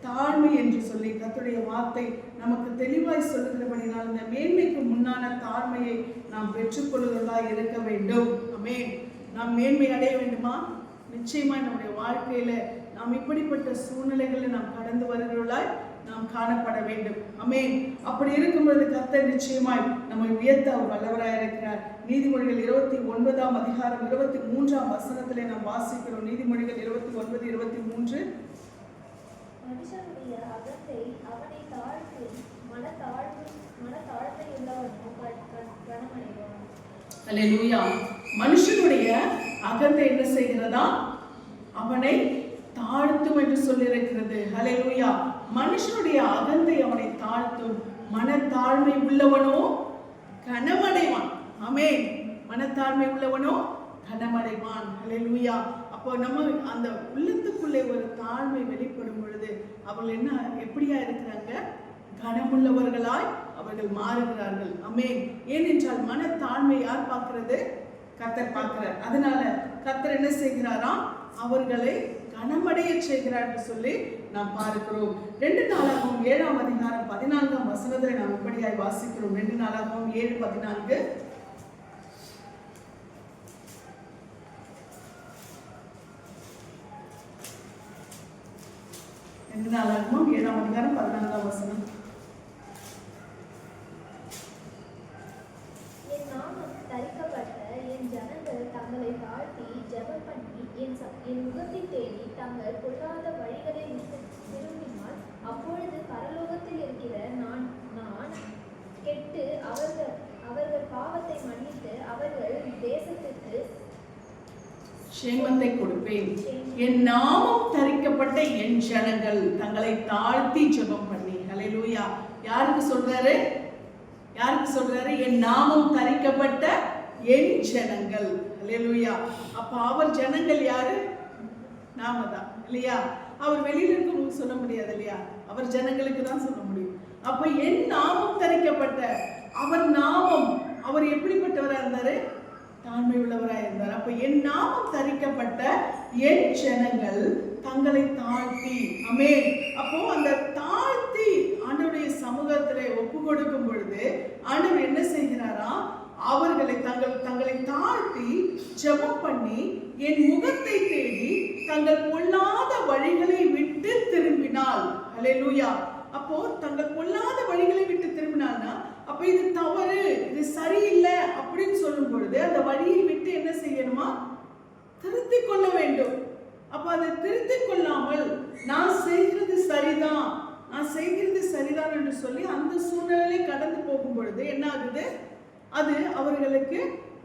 தாழ்மை என்று சொல்லி கர்த்தருடைய வார்த்தை நமக்கு தெளிவாய் சொல்லுகிறபடினால் இந்த மேன்மைக்கு முன்னான தாழ்மையை நாம் பெற்றுக்கொள்வதாய் இருக்க வேண்டும். ஆமென். நாம் மேன்மை அடைய வேண்டுமா? நிச்சயமாய் நம்முடைய வாழ்க்கையில நாம் இப்படிப்பட்ட சூழ்நிலைகளை நாம் கடந்து வருகிறவர்களாய் நாம் காணப்பட வேண்டும். ஆமென். அப்படி இருக்கும்பொழுது கர்த்தர் நிச்சயமாய் நம்மை உயர்த்த அவர் வல்லவராய் இருக்கிறார். நீதிமொழிகள் 29ஆம் அதிகாரம் 23ஆம் வசனத்திலே நாம் வாசிக்கிறோம். நீதிமொழிகள் 29:23. மனுஷனுடைய அகத்தை அவனை தாழ்த்தி மனத்தாழ்மையுள்ளவனோ கனமடைவான். அல்லேலூயா. மனுஷனுடைய அகத்தை என்ன செய்கிறதா, அவனை தாழ்த்தும் என்று சொல்லியிருக்கிறது. அல்லேலூயா. மனுஷனுடைய அகந்தை அவனை தாழ்த்தும், மனத்தாழ்மை உள்ளவனோ கனமடைவான். ஆமென். மனத்தாழ்மை உள்ளவனோ கனமடைவான். அல்லேலூயா. அப்போ நம்ம அந்த உள்ளத்துக்குள்ளே ஒரு தாழ்மை வெளிப்படும் பொழுது அவர்கள் என்ன எப்படியா இருக்கிறாங்க, கனமுள்ளவர்களாய் அவர்கள் மாறுகிறார்கள். ஆமென். ஏனென்றால் மனத்தாழ்மை யார் பார்க்கிறது, கர்த்தர் பார்க்கிறார். அதனால கர்த்தர் என்ன செய்கிறாராம், அவர்களை கனமடைய செய்கிறார் என்று சொல்லி நாம் பார்க்கிறோம். 2 நாளாகவும் 7ஆம் அதிகாரம் 14ஆம் வசனத்தை நாம் இப்படியாய் வாசிக்கிறோம். 2 நாளாகவும் 7:14. 2 நாளாகவும் 7ஆம் அதிகாரம் 14ஆம் வசனம். என் நாமம் தரிக்கப்பட்ட என் ஜனங்கள் தங்களை தாழ்த்தி ஜெபம் பண்ணி என் முகத்தை தேடி தங்கள் பொல்லாத வழிகளை விட்டு திரும்பினால் அப்பொழுது பரலோகத்தில் இருக்கிற நான் கெட்டு அவர்கள் பாவத்தை மன்னித்து அவர்கள் தேசத்திற்கு சேமத்தை கொடுப்பேன். என் நாமம் தரிக்கப்பட்ட என் ஜனங்கள் தங்களை தாழ்த்தி ஜெபம் பண்ணி. அல்லேலூயா. யாருக்கு சொல்றாரு, யாருக்கு சொல்றாரு, என் நாமம் தரிக்கப்பட்ட என் ஜனங்கள். அல்லேலூயா. அப்ப அவர் ஜனங்கள் யாரு, நாம தான் இல்லையா? அவர் வெளியில இருக்கவங்களுக்கு சொல்ல முடியாது இல்லையா, அவர் ஜனங்களுக்கு தான் சொல்ல முடியும். அப்ப என் நாமம் தரிக்கப்பட்ட அவர் நாமம், அவர் எப்படிப்பட்டவரா இருந்தாரு, தாழ்மை உள்ளவராய் இருந்தார். அப்ப என் நாமம் தரிக்கப்பட்ட என் ஜனங்கள் தங்களை தாழ்த்தி. ஆமென். அப்போ அந்த தாழ்த்தி ஆண்டவருடைய சமூகத்திலே ஒப்பு கொடுக்கும் பொழுது ஆண்டவர் என்ன செய்கிறாரா, அவர்களை தங்களை தாழ்த்தி ஜெபம் பண்ணி என் முகத்தை தேடி தங்கள் பொல்லாத வழிகளை விட்டு திரும்பினால். அல்லேலூயா. அப்போ தங்கள் பொல்லாத வழிகளை விட்டு திரும்பினால்னா அப்ப இது தவறு, இது சரியில்லை அப்படின்னு சொல்லும் பொழுது அந்த வழியை விட்டு என்ன செய்யணுமா, திருத்திக் கொள்ள வேண்டும். அப்ப அதை திருத்திக் கொள்ளாமல் நான் செய்கிறது சரிதான், நான் செய்கிறது சரிதான் என்று சொல்லி அந்த சூழ்நிலையை கடந்து போகும் பொழுது என்ன ஆகுது? அது அவர்களுக்கு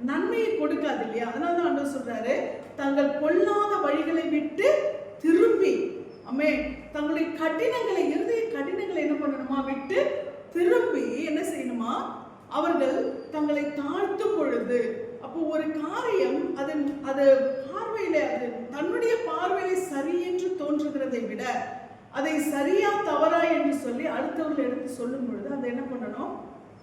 நன்மையை கொடுக்காது இல்லையா? அதனாலதான் ஆண்டவர் சொல்றாரு, தங்கள் பொல்லாத வழிகளை விட்டு திரும்பி, அம்மே, தங்களுடைய கடினங்களை, இருதய கடினங்களை என்ன பண்ணணுமா? விட்டு திரும்பி என்ன செய்யணுமா? அவர்கள் தங்களை தாழ்த்தும் பொழுது, அப்போ ஒரு காரியம் அது பார்வையில, அது தன்னுடைய பார்வையில சரி என்று தோன்றுகிறதை விட அதை சரியா தவறா என்று சொல்லி அடுத்தவர்கள் எடுத்து சொல்லும் பொழுது அதை என்ன பண்ணணும்?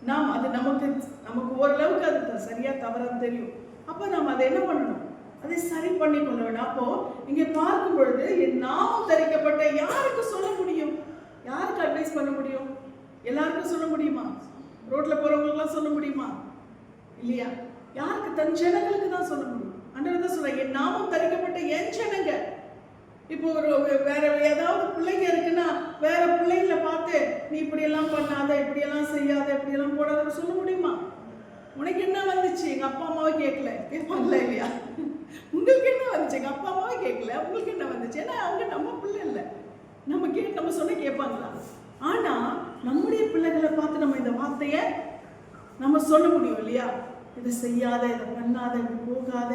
நாம் அது நமக்கு ஓரளவுக்கு அது சரியா தவறா தெரியும். அப்ப நாம் அதை என்ன பண்ணணும்? அதை சரி பண்ணி கொள்ள வேண்டும். அப்போ இங்க பார்க்கும் பொழுது என் நாமம் தரிக்கப்பட்ட யாருக்கு சொல்ல முடியும்? யாருக்கு அட்வைஸ் பண்ண முடியும்? எல்லாருக்கும் சொல்ல முடியுமா? ரோட்ல போறவங்களுக்குலாம் சொல்ல முடியுமா? இல்லையா? யாருக்கு? தன் ஜனங்களுக்கு தான் சொல்ல முடியும். ஆண்டவர் தான் சொல்றாங்க, என் நாமம் தரிக்கப்பட்ட என் ஜனங்க. இப்போ வேற ஏதாவது பிள்ளைங்க இருக்குன்னா வேற பிள்ளைங்களை பார்த்து நீ இப்படி எல்லாம் பண்ணாத, இப்படி எல்லாம் செய்யாத, இப்படி எல்லாம் போடாத சொல்ல முடியுமா? உனக்கு என்ன வந்துச்சு? எங்க அப்பா அம்மாவை கேட்கல, கேட்பாங்களா இல்லையா? உங்களுக்கு என்ன வந்துச்சு? எங்க அப்பா அம்மாவை கேட்கல, உங்களுக்கு என்ன வந்துச்சு? ஏன்னா அவங்க நம்ம பிள்ளை இல்லை, நம்ம சொன்ன கேட்பாங்களா? ஆனா நம்முடைய பிள்ளைகளை பார்த்து நம்ம இந்த வார்த்தைய நம்ம சொல்ல முடியும் இல்லையா? இதை செய்யாத, இதை பண்ணாத, இப்படி போகாத,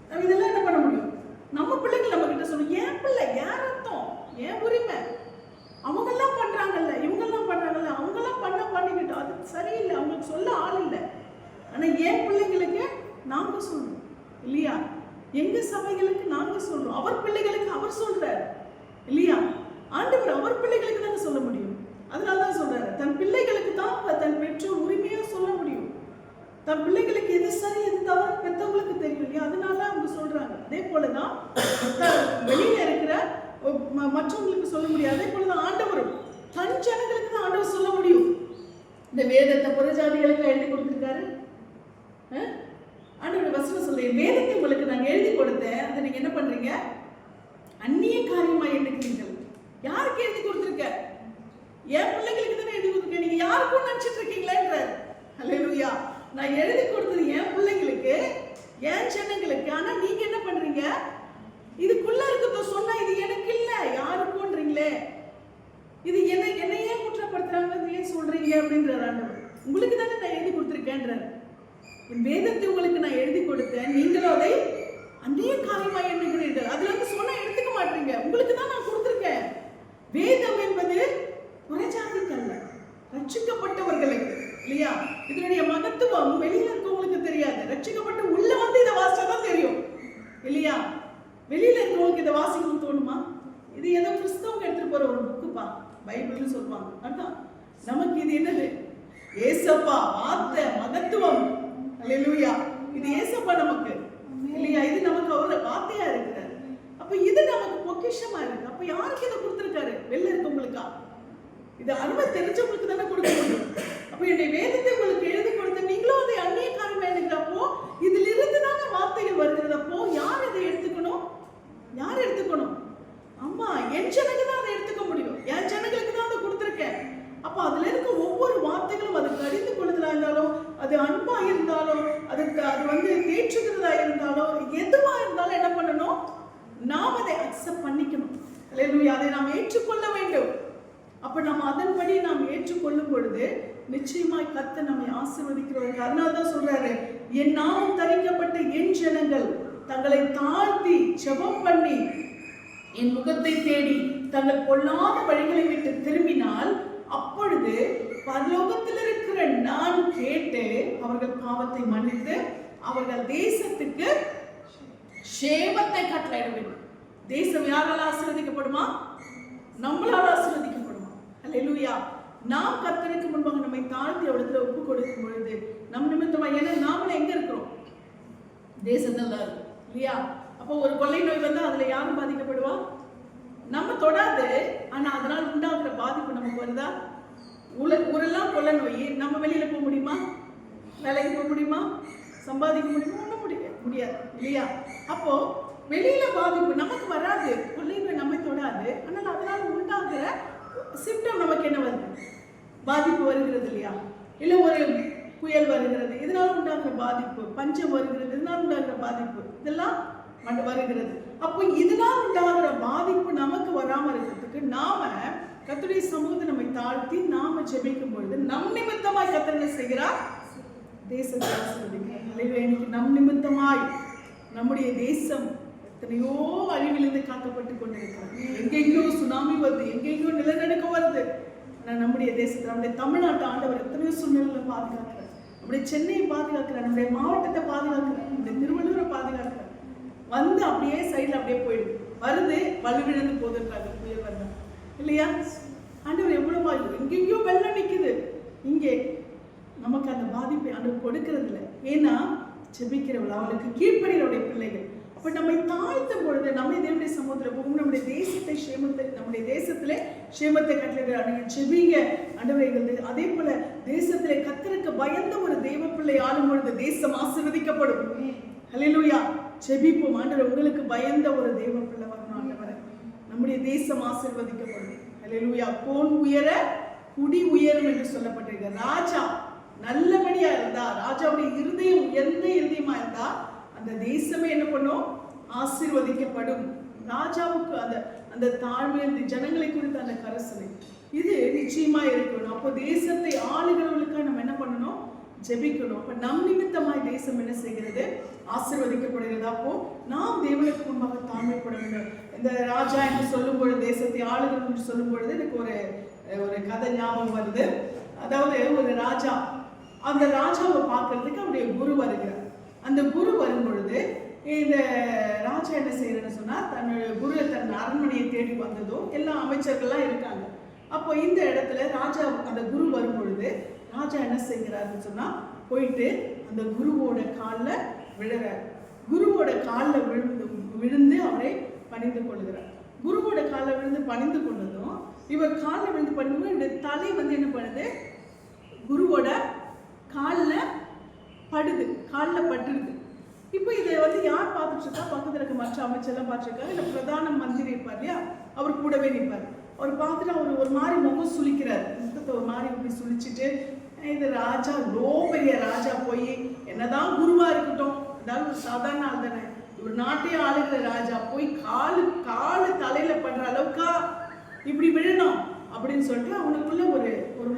நம்ம இதெல்லாம் என்ன பண்ண முடியும்? நம்ம பிள்ளைகள் நம்ம கிட்ட சொல்லுவோம், என் பிள்ளை, என் ரத்தம், என் உரிமை, அவங்கெல்லாம் பண்றாங்கல்ல, இவங்கெல்லாம் பண்றாங்கல்ல, அவங்கெல்லாம் பண்ணிக்கிட்டோம், அது சரியில்லை, அவங்களுக்கு சொல்ல ஆள் இல்லை. ஆனா என் பிள்ளைங்களுக்கு நாங்க சொல்றோம் இல்லையா? எங்க சபைகளுக்கு நாங்க சொல்றோம், அவர் பிள்ளைகளுக்கு அவர் சொல்றாரு இல்லையா? ஆண்டவர் அவர் பிள்ளைகளுக்கு தானே சொல்ல முடியும். அதனாலதான் சொல்றாரு, தன் பிள்ளைகளுக்கு தான் தன் பெற்றோர் உரிமையா சொல்ல முடியும். தன் பிள்ளைகளுக்கு எது சரி எது தவறு பெற்றவங்களுக்கு தெரியும் இல்லையா? அதனால அவங்க சொல்றாங்க. அதே போலதான் வெளியில இருக்கிற மற்றவங்களுக்கு சொல்ல முடியும். அதே போலதான் ஆண்டவரும் தன் ஜனங்களுக்கு தான் ஆண்டவர் சொல்ல முடியும். இந்த வேதத்தை புறஜாதிகளுக்கு எழுதி கொடுத்திருக்காரு. ஆண்டவர் வசனம் சொல்றேன், வேதத்தை உங்களுக்கு நான் எழுதி கொடுத்தேன், அதை நீங்க என்ன பண்றீங்க? அந்நிய காரியமா எண்ணுகிறீர்கள். யாருக்கு எழுதி கொடுத்திருக்க? என் பிள்ளைகளுக்கு தானே எழுதி கொடுத்திருக்க, நீங்க யாருக்கும் நினைச்சிட்டு இருக்கீங்களேன்றார். அல்லேலூயா. நான் எழுதி கொடுத்தது என் பிள்ளைங்களுக்கு, என் ஜனங்களுக்கு. ஆனா நீங்க என்ன பண்றீங்க? இதுக்குள்ள இருக்கிறத சொன்னா இது எனக்கு இல்ல, யாருக்கும்ன்றீங்களே, இது என்னையே குற்றப்படுத்துறாங்க, ஏன் சொல்றீங்க அப்படின்றார் ஆண்டவர். உங்களுக்கு தானே நான் எழுதி கொடுத்திருக்கேன்றார். என் வேதத்தை உங்களுக்கு நான் எழுதி கொடுத்தேன், நீங்களும் அதை அந்நிய காரியமா எண்ணுகிறீர்கள். அதுல இருந்து சொன்னா எடுத்துக்க மாட்டீங்க. உங்களுக்கு தான் நான் கொடுத்திருக்கேன். வேதம் என்பது புறஜாதிக்கு அல்ல, ரட்சிக்கப்பட்டவர்களுக்கு இல்லையா? இதனுடைய மகத்துவம் வெளியில இருக்கவங்களுக்கு தெரியாது, ரட்சிக்கப்பட்டு உள்ள வந்து இதை வாசிச்சாதான் தெரியும் இல்லையா? வெளியில இருக்கவங்களுக்கு இதை வாசிக்கணும்னு தோணுமா? இது ஏதோ கிறிஸ்தவங்க எடுத்துட்டு போற ஒரு புக்குப்பா, பைபிள்னு சொல்லுவாங்க. அதான் நமக்கு இது என்னது? ஏசப்பா வார்த்தை, மகத்துவம். அல்லேலூயா. இது ஏசப்பா நமக்கு இல்லையா? இது நமக்கு அவரோட வார்த்தையா இருக்கிறார். அப்ப இது நமக்கு பொக்கிஷமா இருக்கு. அப்ப யாருக்கு இதை கொடுத்திருக்காரு? வெளில இருக்கவங்களுக்கா? இது அருமை தெரிஞ்சவங்களுக்கு தானே கொடுக்க முடியும். அப்ப என்னுடைய வேதத்தை உங்களுக்கு எழுதி கொடுத்த நீங்களும் அதை அந்நிய காரியமா எடுக்கிறப்போ இதுல இருந்து தானே வார்த்தைகள் வருகிறதப்போ யார் இதை எடுத்துக்கணும்? யார் எடுத்துக்கணும்? அம்மா, என் ஜனங்க தான் அதை எடுத்துக்க முடியும். என் ஜனங்களுக்கு தான் அதை கொடுத்திருக்கேன். அப்ப அதுல இருக்க ஒவ்வொரு வார்த்தைகளும் அது கடிந்து கொள்ளுதலா இருந்தாலும், அது அன்பா இருந்தாலும், அது தேற்றுகிறதா இருந்தாலும், எதுவா இருந்தாலும் என்ன பண்ணணும்? நாம் அதை அக்செப்ட் பண்ணிக்கணும். அல்லேலூயா. அதை நாம் ஏற்றுக்கொள்ள வேண்டும். அப்ப நம்ம அதன்படி நாம் ஏற்றுக்கொள்ளும் பொழுது நிச்சயமாய் கர்த்தர் நம்மை ஆசீர்வதிக்கிறவர். அதனால்தான் சொல்றாரு, என் நாமம் தரிக்கப்பட்ட என் ஜனங்கள் தங்களை தாழ்த்தி ஜெபம் பண்ணி என் முகத்தை தேடி தங்கள் பொல்லாத வழிகளை விட்டு திரும்பினால் அப்பொழுது பரலோகத்தில் இருக்கிற நான் கேட்டு அவர்கள் பாவத்தை மன்னித்து அவர்கள் தேசத்துக்கு சேமத்தை கட்டளையிட வேண்டும். தேசம் யாரால் ஆசீர்வதிக்கப்படுமா? நம்மளால் ஆசீர்வதிக்கப்படுமா? அல்லேலூயா. நாம் கர்த்தருக்கு முன்பாக நம்மை தாழ்த்தி அவரிடத்துல ஒப்பு கொடுக்கும் பொழுது நம் நிமித்தமா, ஏன்னா நாமளே எங்க இருக்கிறோம்? தேசத்துல இருக்கும் இல்லையா? அப்போ ஒரு கொள்ளை நோய் வந்தா அதுல யாரும் பாதிக்கப்படுவா? நம்ம தொடாது, ஆனா அதனால் உண்டாகிற பாதிப்பு நமக்கு வருதா? ஊரெல்லாம் கொள்ளை நோய், நம்ம வெளியில போக முடியுமா? வேலைக்கு போக முடியுமா? சம்பாதிக்க முடியுமா? ஒண்ணும் முடியாது இல்லையா? அப்போ வெளியில பாதிப்பு நமக்கு வராது, கொள்ளை நோய் நம்மை தொடாது, ஆனால் அதனால் உண்டாகிற சிம்டம் நமக்கு என்ன வருது? பாதிப்பு வருகிறது இல்லையா? இல்ல ஒரு புயல் வருகிறது, இதனால உண்டாகிற பாதிப்பு, பஞ்சம் வருகிறது, இதனால உண்டாகிற பாதிப்பு, இதெல்லாம் வருகிறது. அப்போ இதனால் உண்டாகிற பாதிப்பு நமக்கு வராம இருக்கிறதுக்கு நாம கர்த்தருடைய சமூகத்தை நம்மை தாழ்த்தி நாம ஜெபிக்கும் பொழுது நம் நிமித்தமாய் கர்த்தர் என்ன செய்கிறார்? தேசத்தை ஆசீர்வதிக்கிறார். இன்னைக்கு நம் நிமித்தமாய் நம்முடைய தேசம் எத்தனையோ அழிவிலிருந்து காக்கப்பட்டு கொண்டிருக்கிறார். எங்கெங்கோ சுனாமி வருது, எங்கெங்கோ நிலநடுக்கம் வருது. ஆனால் நம்முடைய தேசத்தை, நம்முடைய தமிழ்நாட்டு ஆண்டவர் எத்தனையோ சூழ்நிலைகளை பாதுகாக்கிறார். நம்முடைய சென்னையை பாதுகாக்கிறார், நம்முடைய மாவட்டத்தை பாதுகாக்கிறார், நம்முடைய திருவள்ளூரை பாதுகாக்கிறார். வந்து அப்படியே சைடில் அப்படியே போயிடுது, வருது வலுவிழந்து போதுன்றாங்க புயல் வந்தா இல்லையா? ஆண்டவர் எவ்வளவா எங்கெங்கயோ வெள்ளம் நிற்குது, இங்கே நமக்கு அந்த பாதிப்பை ஆண்டவர் கொடுக்கறது இல்லை. ஏன்னா ஜெபிக்கிறவள், அவளுக்கு கீழ்ப்படிகளுடைய பிள்ளைகள். அப்ப நம்மை தாழ்த்தும் பொழுது நம்மை தேவனுடைய சமூகத்தில் போகும், நம்முடைய தேசத்தை சேமத்தை, நம்முடைய தேசத்திலே சேமத்தை கட்டளையிடுறாங்க. ஜெபிங்க ஆண்டவரே. அதே போல தேசத்திலே கர்த்தருக்கு பயந்த ஒரு தெய்வ பிள்ளை ஆளும் பொழுது தேசம் ஆசீர்வதிக்கப்படும். ஹல்லேலூயா. ஜெபிப்போம். ஆண்டவர் உங்களுக்கு பயந்த ஒரு தெய்வ பிள்ளை வரணும் ஆண்டவரே, நம்முடைய தேசம் ஆசீர்வதிக்கப்படும். ஹல்லேலூயா. கோன் உயர குடி உயரும் என்று சொல்லப்பட்டிருக்க. ராஜா நல்லபடியா இருந்தா, ராஜாவுடைய இருதயம் எந்த இருதயமா இருந்தா அந்த தேசமே என்ன பண்ணும்? ஆசீர்வதிக்கப்படும். ராஜாவுக்கு அந்த அந்த தாழ்மை, ஜனங்களை குறித்த அந்த கரசனை இது நிச்சயமா இருக்கணும். அப்போ தேசத்தை ஆளுகிறவர்களுக்காக நம்ம என்ன பண்ணணும்? ஜெபிக்கணும். அப்ப நம் நிமித்தமாய் தேசம் என்ன செய்கிறது? ஆசீர்வதிக்கப்படுகிறது. அப்போ நாம் தேவனுக்கு முன்பாக தாழ்மைப்பட வேண்டும். இந்த ராஜா என்று சொல்லும் பொழுது, தேசத்தை ஆளுகிறவர்கள் என்று சொல்லும் பொழுது எனக்கு ஒரு கதை ஞாபகம் வருது. அதாவது ஒரு ராஜா, அந்த ராஜாவை பார்க்கறதுக்கு அவருடைய குரு வருகிறார். அந்த குரு வரும் பொழுது இந்த ராஜா என்ன செய்யறன்னு சொன்னா, தன்னுடைய குரு தன் அரண்மனையை தேடி வந்ததும் எல்லா அமைச்சர்கள்லாம் இருக்காங்க. அப்போ இந்த இடத்துல ராஜா, அந்த குரு வரும் பொழுது ராஜா என்ன செய்கிறாருன்னு சொன்னா, போயிட்டு அந்த குருவோட காலில் விழுறார். குருவோட காலில் விழுந்து அவரை பணிந்து கொள்கிறார். குருவோட காலில் விழுந்து பணிந்து கொண்டதும், இவர் காலில் விழுந்து பணிந்து, இவருடைய தலை என்ன பண்ணுது? குருவோட காலில் படுது, காலில் பட்டுருது. இப்போ இதை யார் பார்த்துட்டு இருக்கா? பக்கத்தில் இருக்க மற்ற அமைச்சர்லாம் பார்த்துருக்காங்க. இல்லை பிரதான மந்திரி இருப்பார் இல்லையா, அவர் கூடவே நிற்பார். அவர் பார்த்துட்டு அவர் ஒரு மாதிரி முகம் சுளிக்கிறார், முகத்தை ஒரு மாதிரி இப்படி சுளிச்சுட்டு, இது ராஜா, லோ பெரிய ராஜா போய் என்னதான் குருவா இருக்கட்டும், அதாவது ஒரு சாதாரண ஆள் தானே, ஒரு நாட்டையே ஆளுகிற ராஜா போய் காலு தலையில படுற அளவுக்கா இப்படி விழணும் அப்படின்னு சொல்லிட்டு அவனுக்குள்ள ஒரு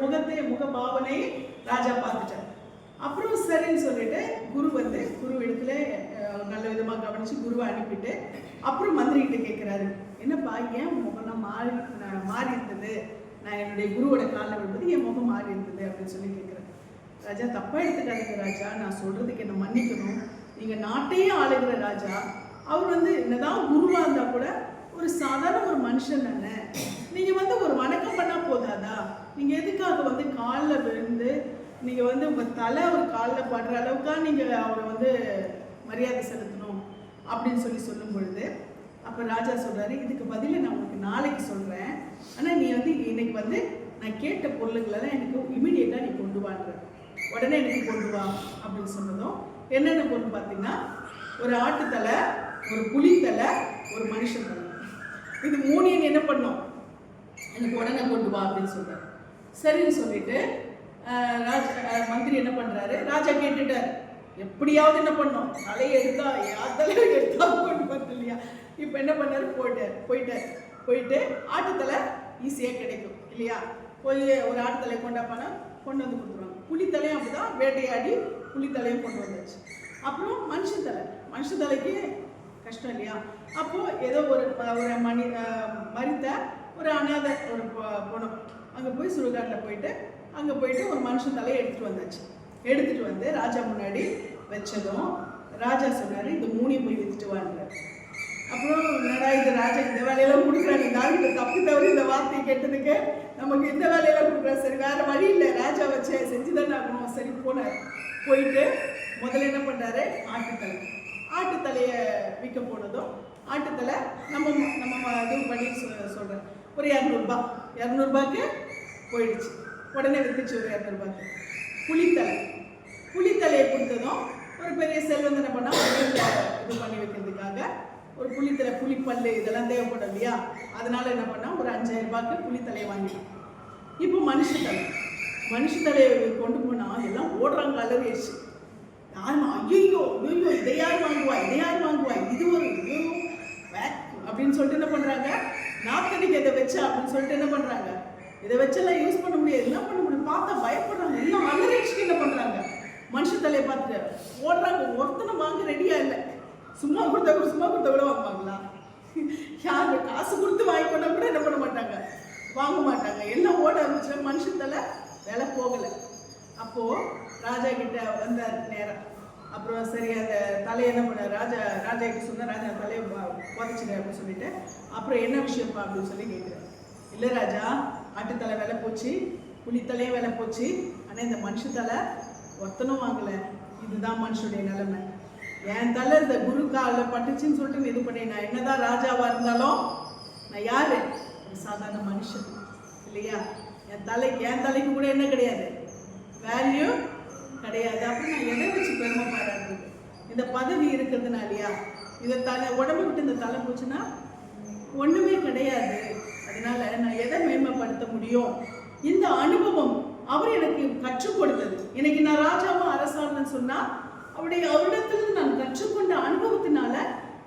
முக பாவனையை ராஜா பார்த்துட்டார். அப்புறம் சரின்னு சொல்லிட்டு குரு இடத்துல நல்ல விதமாக கவனிச்சு குருவை அனுப்பிட்டு அப்புறம் மந்திரிகிட்ட கேட்குறாரு, என்னப்பா ஏன் முகம் மாறி இருந்தது? நான் என்னுடைய குருவோட காலில் விழுந்தது, என் முகம் மாறி இருந்தது அப்படின்னு சொல்லி கேட்குறேன். ராஜா, தப்பா எடுத்துக்காதீங்க ராஜா, நான் சொல்றதுக்கு என்ன மன்னிக்கணும். நீங்க நாட்டையே ஆளுகிற ராஜா, அவர் என்னதான் குருவா இருந்தா கூட ஒரு சாதாரண ஒரு மனுஷன் தானே. நீங்க ஒரு வணக்கம் பண்ணா போதாதா? நீங்க எதுக்காக காலில் விழுந்து நீங்க உங்க தலை அவர் காலில் படுற அளவுக்கா நீங்க அவரை மரியாதை செலுத்தணும் அப்படின்னு சொல்லும் பொழுது, அப்ப ராஜா சொல்றாரு, இதுக்கு பதில நான் உனக்கு நாளைக்கு சொல்றேன். ஆனா நீ இன்னைக்கு நான் கேட்ட பொருளுங்களெல்லாம் எனக்கு இமீடியட்டா நீ கொண்டு வான்ற. உடனே எனக்கு கொண்டு வா அப்படின்னு சொன்னதும், என்னென்ன பொருள் பார்த்தீங்கன்னா, ஒரு ஆட்டுத்தலை, ஒரு புலித்தலை, ஒரு மனுஷன் தலை, இது மூணையும் என்ன பண்ணும்? எனக்கு உடனே கொண்டு வா அப்படின்னு சொல்றாரு. சரின்னு சொல்லிட்டு மந்திரி என்ன பண்றாரு? ராஜா கேட்டுட்டார், எப்படியாவது என்ன பண்ணோம், தலையை எடுத்தா யார் தலையை எடுத்தா கொண்டு வரது இல்லையா? இப்போ என்ன பண்ணாரு? போயிட்டு ஆட்டுத்தலை ஈஸியாக கிடைக்கும் இல்லையா? போய் ஒரு ஆட்டுத்தலையை கொண்டு வந்து கொடுத்துருவாங்க. புலித்தலையும் அப்படிதான், வேட்டையாடி புலித்தலையும் கொண்டு வந்தாச்சு. அப்புறம் மனுஷ தலைக்கு கஷ்டம் இல்லையா? அப்போ ஏதோ ஒரு மரித்த ஒரு அனாதை ஒரு போனோம், அங்கே போய் சுடுகாட்டில் போயிட்டு ஒரு மனுஷன் தலையை எடுத்துட்டு வந்து ராஜா முன்னாடி வச்சதும் ராஜா சொன்னாரு, இந்த மூணையும் போய் வித்துட்டு வாங்க. அப்புறம் என்னடா இது ராஜா இந்த வேலையெல்லாம் கொடுக்குறாங்க, நாளைக்கு தப்பு தவறி இந்த வார்த்தையை கேட்டதுக்கு நமக்கு இந்த வேலையெல்லாம் கொடுக்குறாரு. சரி, வேற வழி இல்லை, ராஜா வச்ச செஞ்சுதானே ஆகணும். சரி போனார். போயிட்டு முதல்ல என்ன பண்றாரு? ஆட்டுத்தலையை விற்க போனதும், ஆட்டுத்தலை நம்ம இது பண்ணி சொல்றேன், ஒரு 200 ரூபாய்க்கு போயிடுச்சு. உடனே வித்துச்சு ஒரு 200 ரூபாய்க்கு. புலித்தலையை கொடுத்ததும் ஒரு பெரிய செல்வம் என்ன பண்ணா, இது பண்ணி வைக்கிறதுக்காக ஒரு புலித்தலை, புலிப்பல்லு இதெல்லாம் தேவைப்படும் இல்லையா? அதனால என்ன பண்ணா, ஒரு 5000 ரூபாய்க்கு புலித்தலையை வாங்கிடும். இப்போ மனுஷ தலையை கொண்டு போனா எல்லாம் ஓடுறாங்க, அலறிடுச்சு. யாருமா ஐயோ ஐயோ இதை யார் வாங்குவா, இதை யார் வாங்குவா, இது ஒரு அப்படின்னு சொல்லிட்டு என்ன பண்றாங்க, நாத்தடிக்கு இதை வச்சா அப்படின்னு சொல்லிட்டு என்ன பண்றாங்க, இதை வச்செல்லாம் யூஸ் பண்ண முடியாது, என்ன பண்ண முடியும், பார்த்தா பயப்படுறாங்க, எல்லாம் அலறிச்சுட்டு என்ன பண்றாங்க, மனுஷ தலையை பார்த்துட்டு ஓடுறாங்க. ஒருத்தனை வாங்க ரெடியா இல்லை. சும்மா கொடுத்தா கூட வாங்குவாங்களா? யாரு காசு கொடுத்து வாங்கிக்கொண்டா கூட என்ன பண்ண மாட்டாங்க, வாங்க மாட்டாங்க. எல்லாம் ஓட ஆரம்பிச்ச மனுஷ தலை விலை போகலை. அப்போ ராஜா கிட்ட வந்தார் நேரம். அப்புறம் சரி அந்த தலையை என்ன பண்ண ராஜா கிட்ட சொன்ன, ராஜா தலையை புதைச்சிடு அப்படின்னு சொல்லிட்டு, அப்புறம் என்ன விஷயப்பா அப்படின்னு சொல்லி கேட்குறேன். இல்லை ராஜா, ஆட்டுத்தலை விலை போச்சு, புலித்தலையும் விலை போச்சு, ஆனால் இந்த மனுஷ தலை ஒருத்தனும் வாங்கலை. இதுதான் மனுஷனுடைய நிலைமை. என் தலை இந்த குரு காலில் பட்டுச்சுன்னு சொல்லிட்டு இது பண்ணி, நான் என்னதான் ராஜாவா இருந்தாலும் நான் யாரு, ஒரு சாதாரண மனுஷன் இல்லையா? என் தலைக்கு கூட என்ன கிடையாது, வேல்யூ கிடையாது. அப்படி நான் எதை வச்சு பெருமை பாராட்டுறது? இந்த பதவி இருக்கிறதுனாலயா? இதை உடம்பு விட்டு இந்த தலை போச்சுன்னா ஒண்ணுமே கிடையாது. அதனால நான் எதை மேன்மைப்படுத்த முடியும்? இந்த அனுபவம் அவர் எனக்கு கற்றுக் கொடுத்தது. இன்னைக்கு நான் ராஜாவா அரசாங்கன்னு சொன்னா அவரிடத்திலிருந்து நான் கற்றுக்கொண்ட அனுபவத்தினால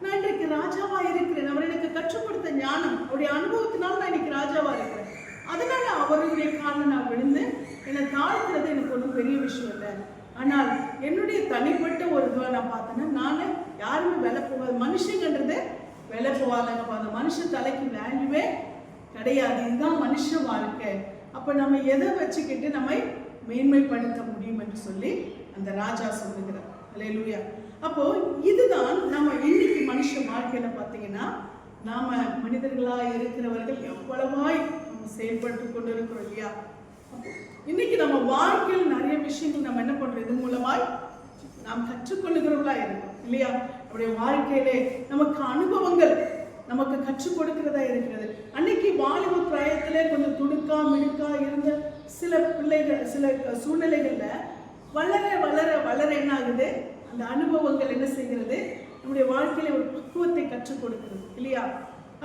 நான் இன்றைக்கு ராஜாவா இருக்கிறேன். அவர் எனக்கு கற்றுக் கொடுத்த ஞானம், அவருடைய அனுபவத்தினால நான் இன்னைக்கு ராஜாவா இருக்கிறேன். அதனால அவருடைய காலில் நான் விழுந்து என்னை தாழ்த்துறது எனக்கு ஒன்றும் பெரிய விஷயம் இல்லை. ஆனால் என்னுடைய தனிப்பட்ட ஒரு இதுவாக நான் பார்த்தேன்னா, நான் யாருமே விலை போகாது, மனுஷங்கன்றது விலை போகாதாங்க. அந்த மனுஷ தலைக்கு வேல்யூவே கிடையாது. இதுதான் மனுஷ வாழ்க்கை. அப்போ நம்ம எதை வச்சுக்கிட்டு நம்மை மேன்மைப்படுத்த முடியும் என்று சொல்லி அந்த ராஜா சொல்லுகிறார். அல்லேலூயா. அப்போ இதுதான் நம்ம இன்னைக்கு மனுஷ வாழ்க்கையில பார்த்தீங்கன்னா, நாம மனிதர்களா இருக்கிறவர்கள் எவ்வளவாய் நம்ம செயல்பட்டு கொண்டு இருக்கிறோம் இல்லையா? இன்னைக்கு நம்ம வாழ்க்கையில் நிறைய விஷயங்கள் நம்ம என்ன பண்றோம், இது மூலமாய் நாம் கற்றுக்கொள்ளுகிறவர்களா இருக்கோம் இல்லையா? நம்முடைய வாழ்க்கையிலே நமக்கு அனுபவங்கள் நமக்கு கற்றுக் கொடுக்கிறதா இருக்கிறது. அன்னைக்கு வாலிப பிராயத்திலே கொஞ்சம் துடுக்கா மிடுக்கா இருந்த சில பிள்ளைகள் சில சூழ்நிலைகள்ல வளர வளர வளர என்ன ஆகுது, அந்த அனுபவங்கள் என்ன செய்கிறது, நம்முடைய வாழ்க்கையில ஒரு பக்குவத்தை கற்றுக் கொடுக்கிறது இல்லையா?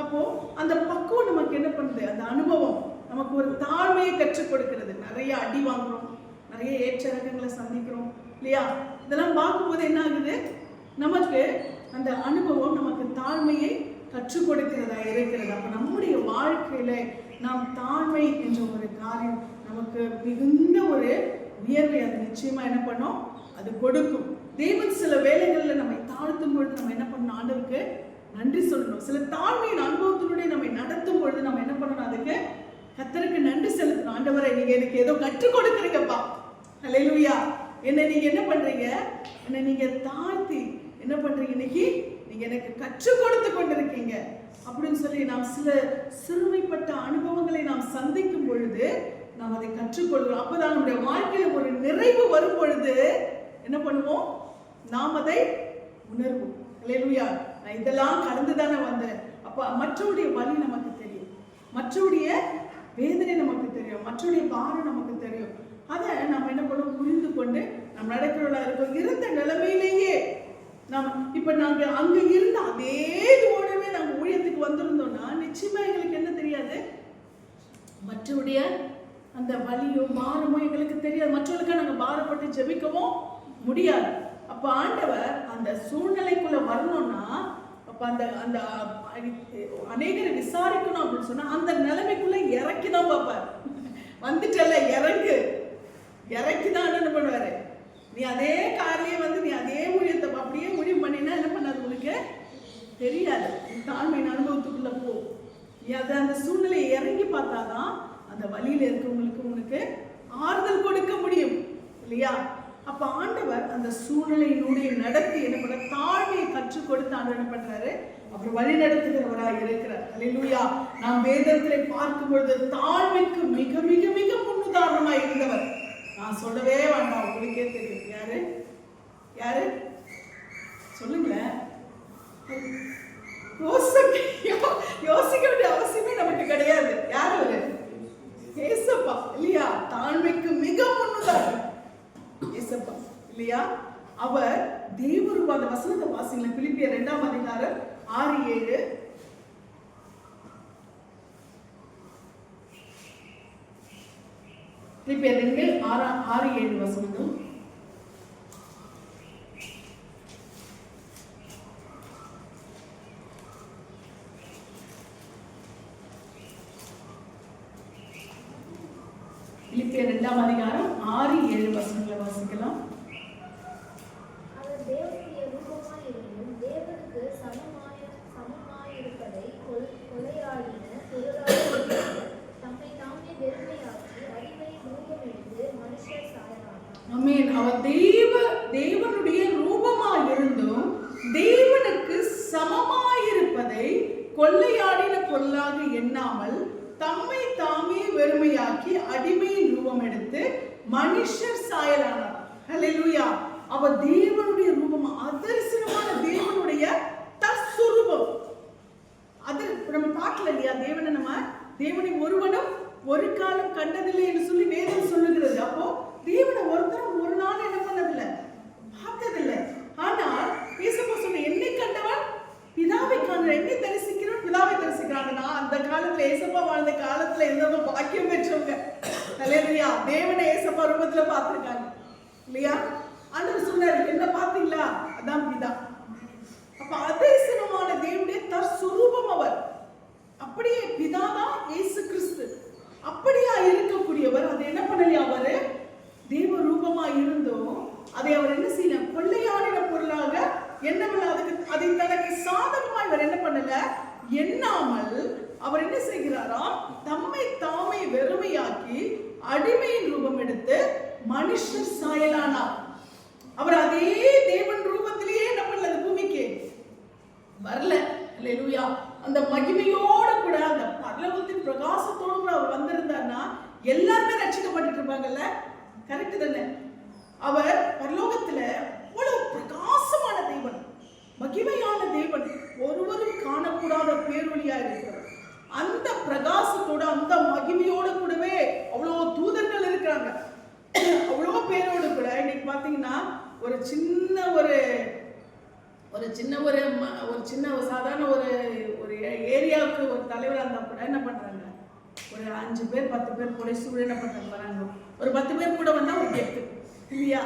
அப்போ அந்த பக்குவம் நமக்கு என்ன பண்ணுது, அந்த அனுபவம் நமக்கு ஒரு தாழ்மையை கற்றுக் கொடுக்கிறது. நிறைய அடி வாங்குறோம், நிறைய ஏற்றங்களை சந்திக்கிறோம் இல்லையா? இதெல்லாம் பார்க்கும்போது என்ன ஆகுது, நமக்கு அந்த அனுபவம் நமக்கு தாழ்மையை கற்றுக் கொடுக்கிறதா இருக்கிறது. அப்ப நம்முடைய வாழ்க்கையில நாம் தாழ்மை என்ற ஒரு காரியம் நமக்கு மிகுந்த ஒரு உயர்வை அது நிச்சயமா என்ன பண்ணும், அது கொடுக்கும். தேவன் சில வேலைகள்ல நம்மை தாழ்த்தும் பொழுது நம்ம என்ன பண்ணணும், ஆண்டவருக்கு நன்றி சொல்லணும். சில தாழ்மையின் அனுபவத்தினுடைய நம்மை நடத்தும் பொழுது நம்ம என்ன பண்ணணும், அதுக்கு கர்த்தருக்கு நன்றி செலுத்தணும். ஆண்டவரை நீங்க எனக்கு ஏதோ கற்றுக் கொடுக்குறீங்கப்பா, அல்லேலூயா. என்ன நீங்க என்ன பண்றீங்க, என்ன நீங்க தாழ்த்தி என்ன பண்றீங்க, இன்னைக்கு நீங்க எனக்கு கற்றுக் கொடுத்து கொண்டிருக்கீங்க அப்படின்னு சொல்லி நாம் சில சிறுமைப்பட்ட அனுபவங்களை நாம் சந்திக்கும் பொழுது நாம் அதை கற்றுக்கொள்கிறோம். அப்பதான் நம்முடைய வாழ்க்கையில ஒரு நிறைவு வரும் பொழுது என்ன பண்ணுவோம், நாம் அதை உணர்வோம். அல்லேலூயா. நான் இதெல்லாம் கடந்து தானே வந்தேன். அப்ப மற்றவருடைய வலி நமக்கு தெரியும், மற்றவருடைய வேதனை நமக்கு தெரியும், மற்றவருடைய பாரம் நமக்கு தெரியும். அதை நம்ம என்ன பண்ணுவோம், புரிந்து கொண்டு நம்ம நடக்கிறவர்களா இருக்கோம். இருந்த நிலைமையிலேயே நம்ம இப்ப நாங்க அங்க இருந்த அதே இதோடவே நாங்க ஊழியத்துக்கு வந்திருந்தோம்னா நிச்சயமா எங்களுக்கு என்ன தெரியாது, மற்றவருடைய அந்த வலியோ பாரமோ எங்களுக்கு தெரியாது. மற்றவர்களுக்கு நாங்க பாரப்பட்டு ஜெபிக்கவும் முடியாது. அப்ப ஆண்டவர் அந்த சூழ்நிலைக்குள்ள வரணும்னா, அப்ப அந்த அந்த அநேகரை விசாரிக்கணும் அப்படின்னு சொன்னா அந்த நிலைமைக்குள்ள இறக்கிதான் பார்ப்பார். வந்துட்டல இறக்கிதான் என்ன பண்ணுவாரு, நீ அதே காரிலேயே வந்து நீ அதே ஊழியத்தை அப்படியே முடிவு பண்ணினா என்ன பண்ணாது உனக்கு தெரியாது. தாழ்மையின் அனுபவத்துக்குள்ள போ, அதை அந்த சூழ்நிலையை இறங்கி பார்த்தாதான் அந்த வழியில இருக்கவங்களுக்கு உனக்கு ஆறுதல் கொடுக்க முடியும் இல்லையா? அப்ப ஆண்டவர் அந்த சூழ்நிலையினுடைய நடத்தி என்ன பண்ற, தாழ்மையை கற்றுக் கொடுத்து ஆண்டவர் என்ன பண்றாரு, அவர் வழி நடத்துகிறவராக இருக்கிறார். அல்லேலூயா. நாம் வேதத்திலே பார்க்கும் பொழுது தாழ்மைக்கு மிக மிக மிக முன்னுதாரணமா இருந்தவர். நான் சொல்லவே வேண்டாம், உங்களுக்கே தெரியும். யாரு யாரு சொல்லுங்களேன். யோசிக்க வேண்டிய அவசியமே நமக்கு கிடையாது. யாரு அவரு? ஏசப்பா இல்லையா? தாழ்மைக்கு மிக முன்னுதாரணம் ஏசப்பா இல்லையா? அவர் தேவரூப. அந்த வசனத்தை வாசிங்களேன், பிலிப்பியர் 2ஆம் அதிகாரம் 6-7. பிலிப்பியர் 2:6-7 வசனம். பிலிப்பியர் 2ஆம் அதிகாரம் 6-7 வசனங்களை வாசிக்கலாம். அவர் தேவனுடைய ரூபமாயிருந்தும் தேவனுக்கு சமமாயிருப்பதை கொலையாடின பொருளாதார தம்மை தாமே வெறுமையாக்கி அடிமையின் ரூபம் எடுத்து மனுஷர் சாயலானார். ஆமென். அவர் தேவனுடைய ரூபமாய் இருந்தும் தேவனுக்கு சமமாயிருப்பதை கொள்ளையாடின பொருளாக எண்ணாமல் தம்மை தாமே வெறுமையாக்கி அடிமையின் ரூபம் எடுத்து மனுஷர் சாயலானார். ஹல்லேலூயா. அவர் தேவனுடைய ரூபம், அதரிசனமான தேவனுடைய தற்சுரூபம். அது நம்ம பார்க்கல இல்லையா? தேவனை ஒருவனும் ஒரு காலம் கண்டதில்லை என்று சொல்லி வேதம் சொல்லுகிறது. அப்போ தேவனை ஒருத்தரும் ஒரு நாள் என்ன பண்ணதில்லை, பார்த்ததில்லை. ஆனால் இயேசுவா சொன்ன என்னை கண்டவன் பிதாவை காண்கிறான், என்னை தரிசிக்கிறவன் பிதாவை தரிசிக்கிறான். அந்த காலத்துல இயேசுவா வாழ்ந்த காலத்துல இருந்தவங்க பாக்கியம் பெற்றவங்க. ஹல்லேலூயா. தேவனை இயேசுவா ரூபத்துல பார்த்திருக்காங்க இல்லையா? ஆண்டவர் சொன்னாரு, என்ன பார்த்தீங்களா? அதான் பிதா. அப்ப அதரிசனமான தேவனுடைய தற்சுரூபம் அவர். அப்படியே பிதாதான் இயேசு கிறிஸ்து. அப்படியா இருக்கக்கூடியவர். அது என்ன பண்ணலையா? அவரு தேவ ரூபமா இருந்தோம் அதை அவர் என்ன செய்யல, கொள்ளையாடின பொருளாக எண்ணவில்லை. அதை தனக்கு சாதகமா இவர் என்ன பண்ணல, எண்ணாமல் அவர் என்ன செய்கிறாராம், தம்மை தாமே வெறுமையாக்கி அடிமையின் ரூபம் எடுத்து மனுஷர் சாயலானார். அவர் அதே தேவன் ரூபத்திலேயே என்ன பண்ணல, பூமிக்கு வரல. அல்லேலூயா. அந்த மகிமையோட கூட அந்த பரலோகத்தின் பிரகாசத்தோடு கூட அவர் வந்திருந்தார்னா எல்லாருமே ரட்சிக்கப்பட்டு இருப்பாங்கல்ல. கரெக்ட் தானே? அவர் பரலோகத்துல அவ்வளவு பிரகாசமான தேவன், மகிமையான தேவன், ஒருவரும் காணக்கூடாத பேரொளியா இருக்கிறார். அந்த பிரகாசத்தோட அந்த மகிமையோட கூடவே அவ்வளவு தூதர்கள் இருக்கிறாங்க. அவ்வளவு பேரோடு கூட இன்னைக்கு பாத்தீங்கன்னா ஒரு சின்ன சாதாரண ஒரு ஏரியாவுக்கு ஒரு தலைவராக இருந்தால் கூட என்ன பண்றாங்க, ஒரு 5 பேர் 10 பேர் கூட சூழல் என்ன பண்றாங்க வராங்க. ஒரு 10 பேர் கூட வந்தா ஒரு கெத்து இல்லையா?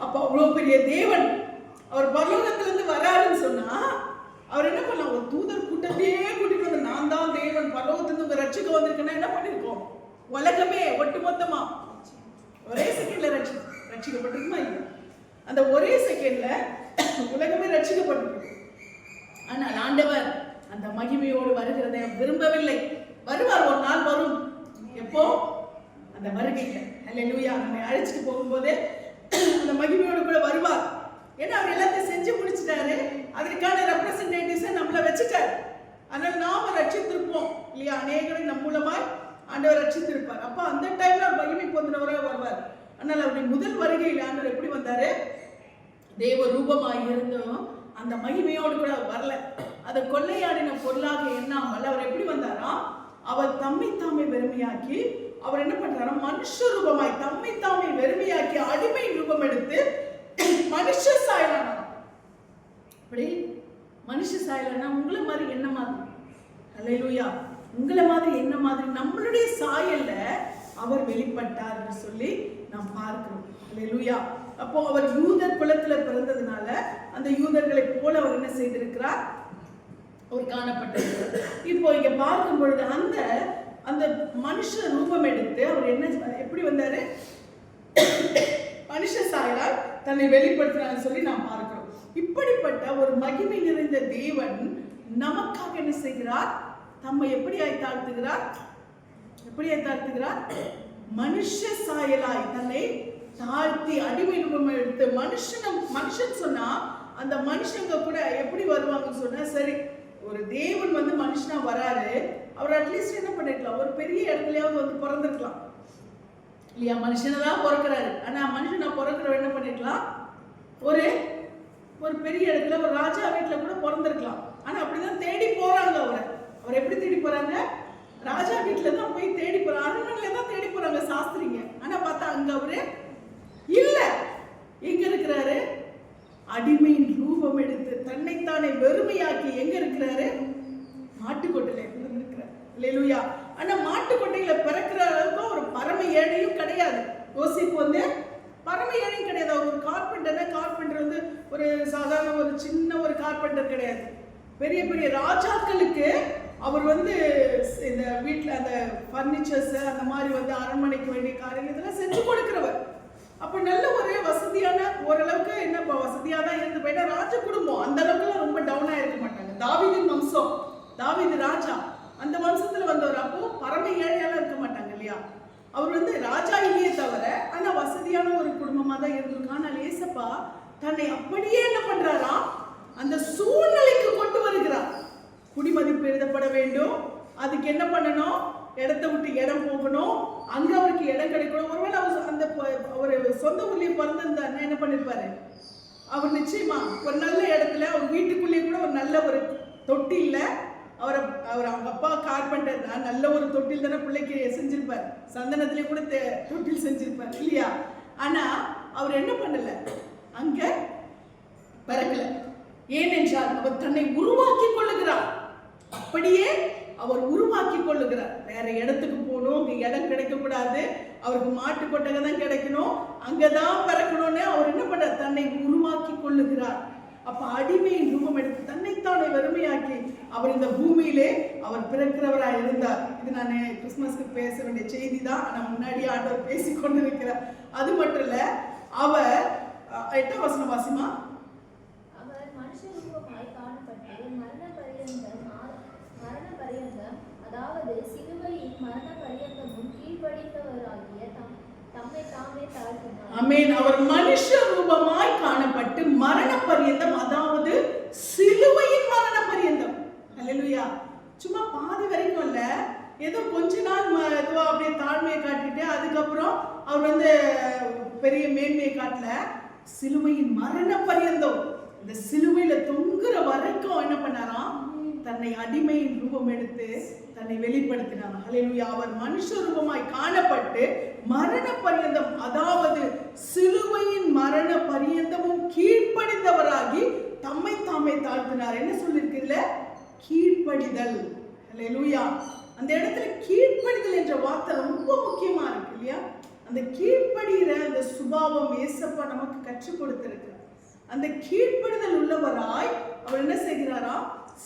அப்போ அவ்வளோ பெரிய தேவன் அவர் பரலோகத்திலிருந்து வராருன்னு சொன்னா அவர் என்ன பண்ணலாம், ஒரு தூதர் கூட்டத்தையே கூட்டிட்டு வந்து நான் தான் தேவன் பரலோகத்திலிருந்து உங்க ரட்சிக்க வந்திருக்கேன்னா என்ன பண்ணிருக்கோம், உலகமே ஒட்டுமொத்தமா ஒரே செகண்ட்ல ரட்சிக்கப்பட்டிருக்குமா இல்லையா? அந்த ஒரே செகண்ட்ல உலகமே ரட்சிக்கப்பட்டிருக்கு. ஆனால் ஆண்டவர் அந்த மகிமையோடு வருகிறதை விரும்பவில்லை. வருவார், ஒரு நாள் வரும். எப்போ? அந்த வருகையில. அல்லேலூயா. நம்மை அழைச்சிட்டு போகும்போது அந்த மகிமையோடு கூட வருவார். ஏன்னா அவர் எல்லாத்தையும் செஞ்சு முடிச்சிட்டாரு. அதற்கான ரெப்ரசன்டேட்டிவ்ஸை நம்மள வச்சுட்டார். அதனால நாம ரட்சித்திருப்போம் இல்லையா? அநேகரை நம் மூலமாய் ஆண்டவர் ரட்சித்திருப்பார். அப்ப அந்த டைம்ல மகிமை பொருந்தினவராக வருவார். ஆனால் அவருடைய முதல் வருகையில் ஆண்டவர் எப்படி வந்தாரு, தேவ ரூபமாய் இருந்தும் அந்த மகிமையோடு கூட வரல. அதை கொள்ளையாடின பொருளாக எண்ணாமல் அவர் எப்படி வந்தாரா, அவர் தம்மை தாமே வெறுமையாக்கி அவர் என்ன பண்றாரா, மனுஷ ரூபமாய் தம்மை தாமே வெறுமையாக்கி அடிமை ரூபம் எடுத்து மனுஷ சாயலானா. அப்படி மனுஷ சாயலானா உங்களை மாதிரி என்ன மாதிரி, அல்லேலூயா, உங்களை மாதிரி என்ன மாதிரி நம்மளுடைய சாயல்ல அவர் வெளிப்பட்டார் என்று சொல்லி நாம் பார்க்கிறோம். அல்லேலூயா. அப்போ அவர் யூதர் குலத்துல பிறந்ததுனால அந்த யூதர்களை போல அவர் என்ன செய்திருக்கிறார், அவர் காணப்பட்டிருக்கிறார். இப்போ இங்க பார்க்கும் பொழுது அந்த மனுஷ ரூபம் எடுத்து அவர் என்ன எப்படி வந்தாரு, மனுஷ சாயலால் தன்னை வெளிப்படுத்தினார் சொல்லி நாம் பார்க்கிறோம். இப்படிப்பட்ட ஒரு மகிமை நிறைந்த தேவன் நமக்காக என்ன செய்கிறார், தம்மை எப்படி தாழ்த்துகிறார், மனுஷ சாயலாய் தன்னை தாழ்த்தி அடிமை ரூபம் எடுத்து மனுஷன் சொன்னா அந்த மனுஷங்க கூட எப்படி வருவாங்கன்னு சொன்னா, சரி ஒரு தேவன் வந்து மனுஷனா வராரு, அவர் அட்லீஸ்ட் என்ன பண்ணிருக்கலாம், ஒரு பெரிய இடத்துலயாவது வந்து பிறந்திருக்கலாம் இல்லையா? மனுஷனை தான் பிறக்கிறாரு. ஆனா மனுஷனா பிறக்கிறவர் என்ன பண்ணிருக்கலாம், ஒரு பெரிய இடத்துல ஒரு ராஜா வீட்டுல கூட பிறந்திருக்கலாம். ஆனா அப்படிதான் தேடி போறாங்க அவர் எப்படி தேடி போறாங்க, ராஜா வீட்டுல தான் போய் தேடி போறாங்க, அரண்மனையில தான் தேடி போறாங்க சாஸ்திரிங்க. ஆனா பார்த்தா அங்க அவரு இல்ல. எங்க இருக்கிறாரு, அடிமையின் ரூபம் எடுத்து தன்னைத்தானே வெறுமையாக்கி எங்க இருக்கிறாரு, மாட்டுக்கொட்டையில இருக்கிறார். அல்லேலூயா. ஆனா மாட்டுக்கொட்டையில பிறக்கிற அளவுக்கு ஒரு பரம ஏழையும் கிடையாது. யோசிப்பு வந்து பரம ஏழையும் கிடையாது. அவர் ஒரு கார்பெண்டர் வந்து ஒரு சாதாரண ஒரு சின்ன ஒரு கார்பெண்டர் கிடையாது. பெரிய பெரிய ராஜாக்களுக்கு அவர் வந்து இந்த வீட்டில் அந்த ஃபர்னிச்சர்ஸ் அந்த மாதிரி வந்து அரண்மனைக்கு வேண்டிய காரியங்கள் இதெல்லாம் செஞ்சு கொடுக்கிறவர். அப்போ நல்ல ஒரு வசதியான, ஓரளவுக்கு என்ன வசதியாக தான் இருந்து போயிட்டா, ராஜ குடும்பம் அந்த அளவுக்குலாம் ரொம்ப டவுனாக இருக்க மாட்டாங்க. தாவீதின் வம்சம், தாவீது ராஜா அந்த வம்சத்தில் வந்தவர். அப்போ பரம ஏழையெல்லாம் இருக்க மாட்டாங்க இல்லையா. அவர் வந்து ராஜா இல்லையே தவிர ஆனால் வசதியான ஒரு குடும்பமாக தான் இருந்திருக்கான். ஆனால் ஏசப்பா தன்னை அப்படியே என்ன பண்றாரா, அந்த சூழ்நிலைக்கு கொண்டு வருகிறார். குடிமதிப்பு எழுதப்பட வேண்டும், அதுக்கு என்ன பண்ணணும், இடத்த விட்டு இடம் போகணும், அங்க அவருக்கு இடம் கிடைக்கணும். ஒருவேளை அவர் அந்த ஒரு சொந்த ஊர்லயே பிறந்திருந்தாருன்னா என்ன பண்ணிருப்பாரு, அவர் நிச்சயமா ஒரு நல்ல இடத்துல அவர் வீட்டுக்குள்ளேயே கூட ஒரு நல்ல ஒரு தொட்டில்ல அவங்க அப்பா கார்பெண்டர் தான், நல்ல ஒரு தொட்டில் தானே பிள்ளைக்கு செஞ்சிருப்பார், சந்தனத்திலே கூட தொட்டில் செஞ்சிருப்பார் இல்லையா. ஆனா அவர் என்ன பண்ணல, அங்க பிறக்கல. ஏனென்றால் அவர் தன்னை உருவாக்கி கொள்ளுகிறார். அப்படியே அவர் உருவாக்கி கொள்ளுகிறார். வேற இடத்துக்கு போகணும், அங்க இடம் கிடைக்க கூடாது, அவருக்கு மாட்டு கொட்டகை தான் கிடைக்கணும், அங்கதான் பிறக்கணும்னு அவர் என்ன பண்ற, தன்னை உருவாக்கி கொள்ளுகிறார். அப்ப அடிமையின் ரூபம் எடுத்து தன்னைத்தானே வெறுமையாக்கி அவர் இந்த பூமியிலே அவர் பிறக்கிறவராய் இருந்தார். இது நான் கிறிஸ்துமஸ்க்கு பேச வேண்டிய செய்தி தான், ஆனா முன்னாடியே ஆண்டவர் பேசி கொண்டு இருக்கிறார். அது மட்டும் இல்ல, அவர் 8ஆம் வசனம் வாசிமா, அவர் மனுஷ ரூபமாய் காணப்பட்டு மரண பரியந்தம் அதாவது சிலுவையின் மரண பரியந்தமும் கீழ்ப்படிந்தவராகிய தம்மை தாமே தாழ்த்தினார். ஆமென். அவர் மனுஷ ரூபமாய் காணப்பட்டு மரண பரியந்தம், அதாவது சிலுவையின் மரண பரியந்தம். அல்லேலூயா. சும்மா பாதி வரைக்கும் இல்ல, ஏதோ கொஞ்ச நாள் ஏதோ அப்படியே தாழ்மையை காட்டிட்டு அதுக்கப்புறம் அவர் வந்து பெரிய மேன்மையை காட்டல. சிலுவையின் மரண பரியந்தம், இந்த சிலுவையில தொங்குற வரைக்கும் என்ன பண்ணாராம், தன்னை அடிமையின் ரூபம் எடுத்து தன்னை வெளிப்படுத்தினார். ஹல்லேலூயா. அவர் மனுஷ ரூபமாய் காணப்பட்டு மரண பரியந்தம், அதாவது சிலுவையின் மரண பரியந்தமும் கீழ்ப்படிந்தவராகி தம்மை தாமே தாழ்த்தினார். என்ன சொல்லிருக்குல்ல, கீழ்ப்படிதல். ஹல்லேலூயா. அந்த இடத்துல கீழ்ப்படிதல் என்ற வார்த்தை ரொம்ப முக்கியமா இருக்கு இல்லையா. அந்த கீழ்ப்படுகிற அந்த சுபாவம் ஏசப்பா நமக்கு கற்றுக் கொடுத்திருக்கிறார். அந்த கீழ்ப்படுதல் உள்ளவராய் அவர் என்ன செய்கிறாரா,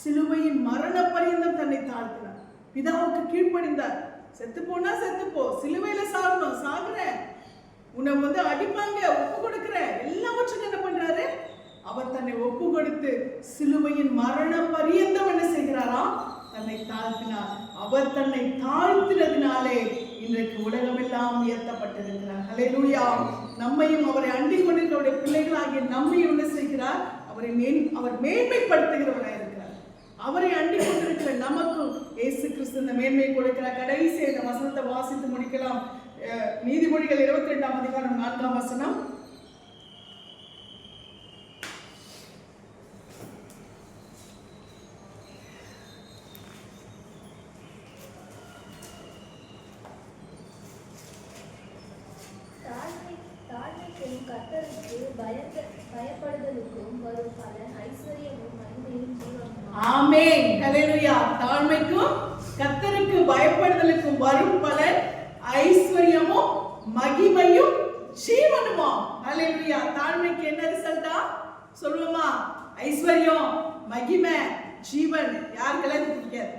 சிலுவையின் மரண பரியந்தம் தன்னை தாழ்த்தினார். பிதாவுக்கு கீழ்ப்படிந்தார். செத்து போனா செத்துப்போ, சிலுவையில சாகணும், சாகுற, உன்னை வந்து அடிப்பாங்க, ஒப்பு கொடுக்கிற, எல்லாவற்றுக்கும் என்ன பண்றாரு, அவர் தன்னை ஒப்பு கொடுத்து சிலுவையின் மரண பரியந்தம் என்ன செய்கிறாரா, தன்னை தாழ்த்தினார். அவர் தன்னை தாழ்த்தினதினாலே இன்றைக்கு உலகமெல்லாம் உயர்த்தப்பட்டிருக்கிறார். ஹல்லேலூயா. நம்மையும் அவரை அண்டிக் கொண்டிருக்கிற பிள்ளைகளாகிய நம்மையும் என்ன செய்கிறார், அவர் மேன்மைப்படுத்துகிறவராக இருக்கிறார். அவரை அண்டிக் கொண்டிருக்கிற நமக்கும் இயேசு கிறிஸ்து இந்த மேன்மையை கொடுக்கிறார். கடைசி இந்த வசனத்தை வாசித்து முடிக்கலாம். நீதிமொழிகள் 22ஆம் அதிகாரம் 4ஆம் வசனம். கர்த்தருக்கு பயப்படுதலுக்கும் வரும் பலன் ஐஸ்வர்யமும் மகிமையும் ஜீவனும். ஆமென். ஹல்லேலூயா. தாழ்மைக்கும் கர்த்தருக்கு பயப்படுதலுக்கும் வரும் பலன் ஐஸ்வர்யமும் மகிமையும் ஜீவனுமா. ஹல்லேலூயா. தாழ்மைக்கு என்ன ரிசல்ட்டா சொல்லுமா, ஐஸ்வர்யம், மகிமை, ஜீவன். யாருக்கெல்லாம் இது பிடிக்காது?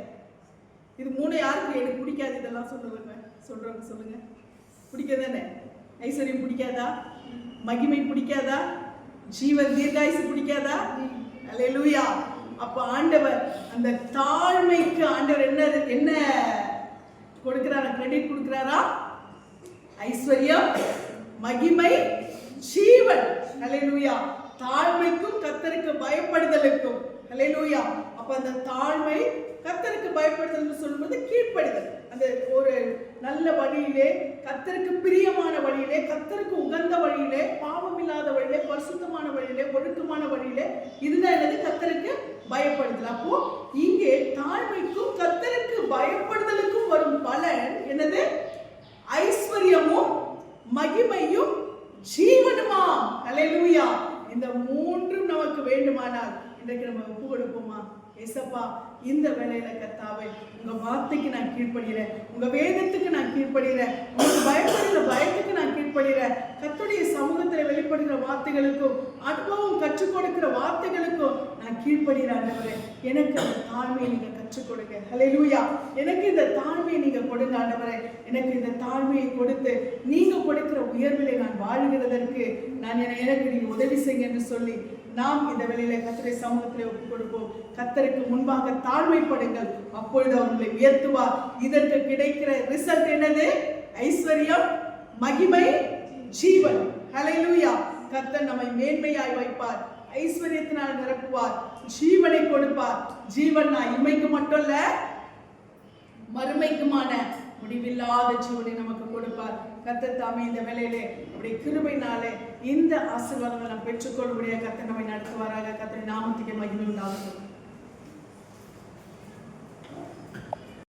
இது மூணு யாருக்கு எனக்கு பிடிக்காது? இதெல்லாம் சொல்றவங்க சொல்லுங்க. பிடிக்காதானே? ஐஸ்வர்யம் பிடிக்காதா? மகிமை பிடிக்காதா? ஜீவன் தீர்காயுசு பிடிக்காதா? அல்லேலூயா. அப்ப ஆண்டவர் அந்த தாழ்மைக்கு ஆண்டவர் என்ன கொடுக்கிறாரா, கிரெடிட் கொடுக்கிறாரா? ஐஸ்வர்யம், மகிமை, ஜீவன். அல்லேலூயா. தாழ்மைக்கும் கர்த்தருக்கு பயப்படுதலுக்கும். அல்லேலூயா. அப்ப அந்த தாழ்மை, கர்த்தருக்கு பயப்படுதல் சொல்லும்போது கீழ்ப்படிதல், அந்த ஒரு நல்ல வழியிலே, கர்த்தருக்கு பிரியமான வழியிலே, கர்த்தருக்கு உகந்த வழியிலே, பாவம் இல்லாத வழியிலே, பரிசுத்தமான வழியிலே, ஒழுக்கமான வழியிலே, இதுதான் என்னது, கர்த்தருக்கு பயப்படுதல். அப்போ இங்கே தாழ்மைக்கும் கர்த்தருக்கு பயப்படுதலுக்கும் வரும் பலன் என்னது, ஐஸ்வர்யமும் மகிமையும் ஜீவனுமா. அல்லேலூயா. இந்த மூன்றும் நமக்கு வேண்டுமானால் இன்றைக்கு நம்ம ஒப்பு கொடுப்போமா? ஏசப்பா, இந்த வேளையில கர்த்தாவே, உங்க வார்த்தைக்கு நான் கீழ்ப்படுகிறேன், உங்க வேதத்துக்கு நான் கீழ்ப்படுகிறேன், உங்களுக்கு பயப்படுகிற பயத்துக்கு நான் கீழ்ப்படுகிறேன். கர்த்தருடைய சமூகத்தில் வெளிப்படுகிற வார்த்தைகளுக்கும் அனுபவம் கற்றுக் கொடுக்கிற வார்த்தைகளுக்கும் நான் கீழ்ப்படுகிறேன். எனக்கு அந்த தாழ்மையை நீங்க கற்றுக் கொடுங்க. ஹல்லேலூயா. எனக்கு இந்த தாழ்மையை நீங்க கொடுங்க ஆண்டவரே. எனக்கு இந்த தாழ்மையை கொடுத்து நீங்க கொடுக்கிற உயர்விலே நான் வாழுகிறதற்கு எனக்கு நீங்க உதவி செய்யுங்க என்று சொல்லி நாம் இந்த வேளையில கர்த்தருடைய சமூகத்திலே ஒப்புக் கொடுப்போம். கர்த்தருக்கு முன்பாக தாழ்மைப்படுங்கள், அப்பொழுது அவர்களை உயர்த்துவார். இதற்கு கிடைக்கிற ரிசல்ட் என்னது? ஐஸ்வர்யம், மகிமை, ஜீவன். ஹல்லேலூயா. கர்த்தர் நம்மை மேன்மையாய் வைப்பார், ஐஸ்வர்யத்தினால் நிரப்புவார், ஜீவனை கொடுப்பார். ஜீவன் இம்மைக்கு மட்டும் இல்ல, மறுமைக்குமான முடிவில்லாத ஜீவனை நமக்கு கொடுப்பார். கர்த்தர் தாமே இந்த வேளையிலே அவருடைய கிருபையினாலே இந்த ஆசீர்வாதங்களை நாம் பெற்றுக்கொள்ளும்படியாக கர்த்தர் நம்மை நடத்துவாராக. கர்த்தரின் நாமத்துக்கு மகிமை உண்டாகட்டும்.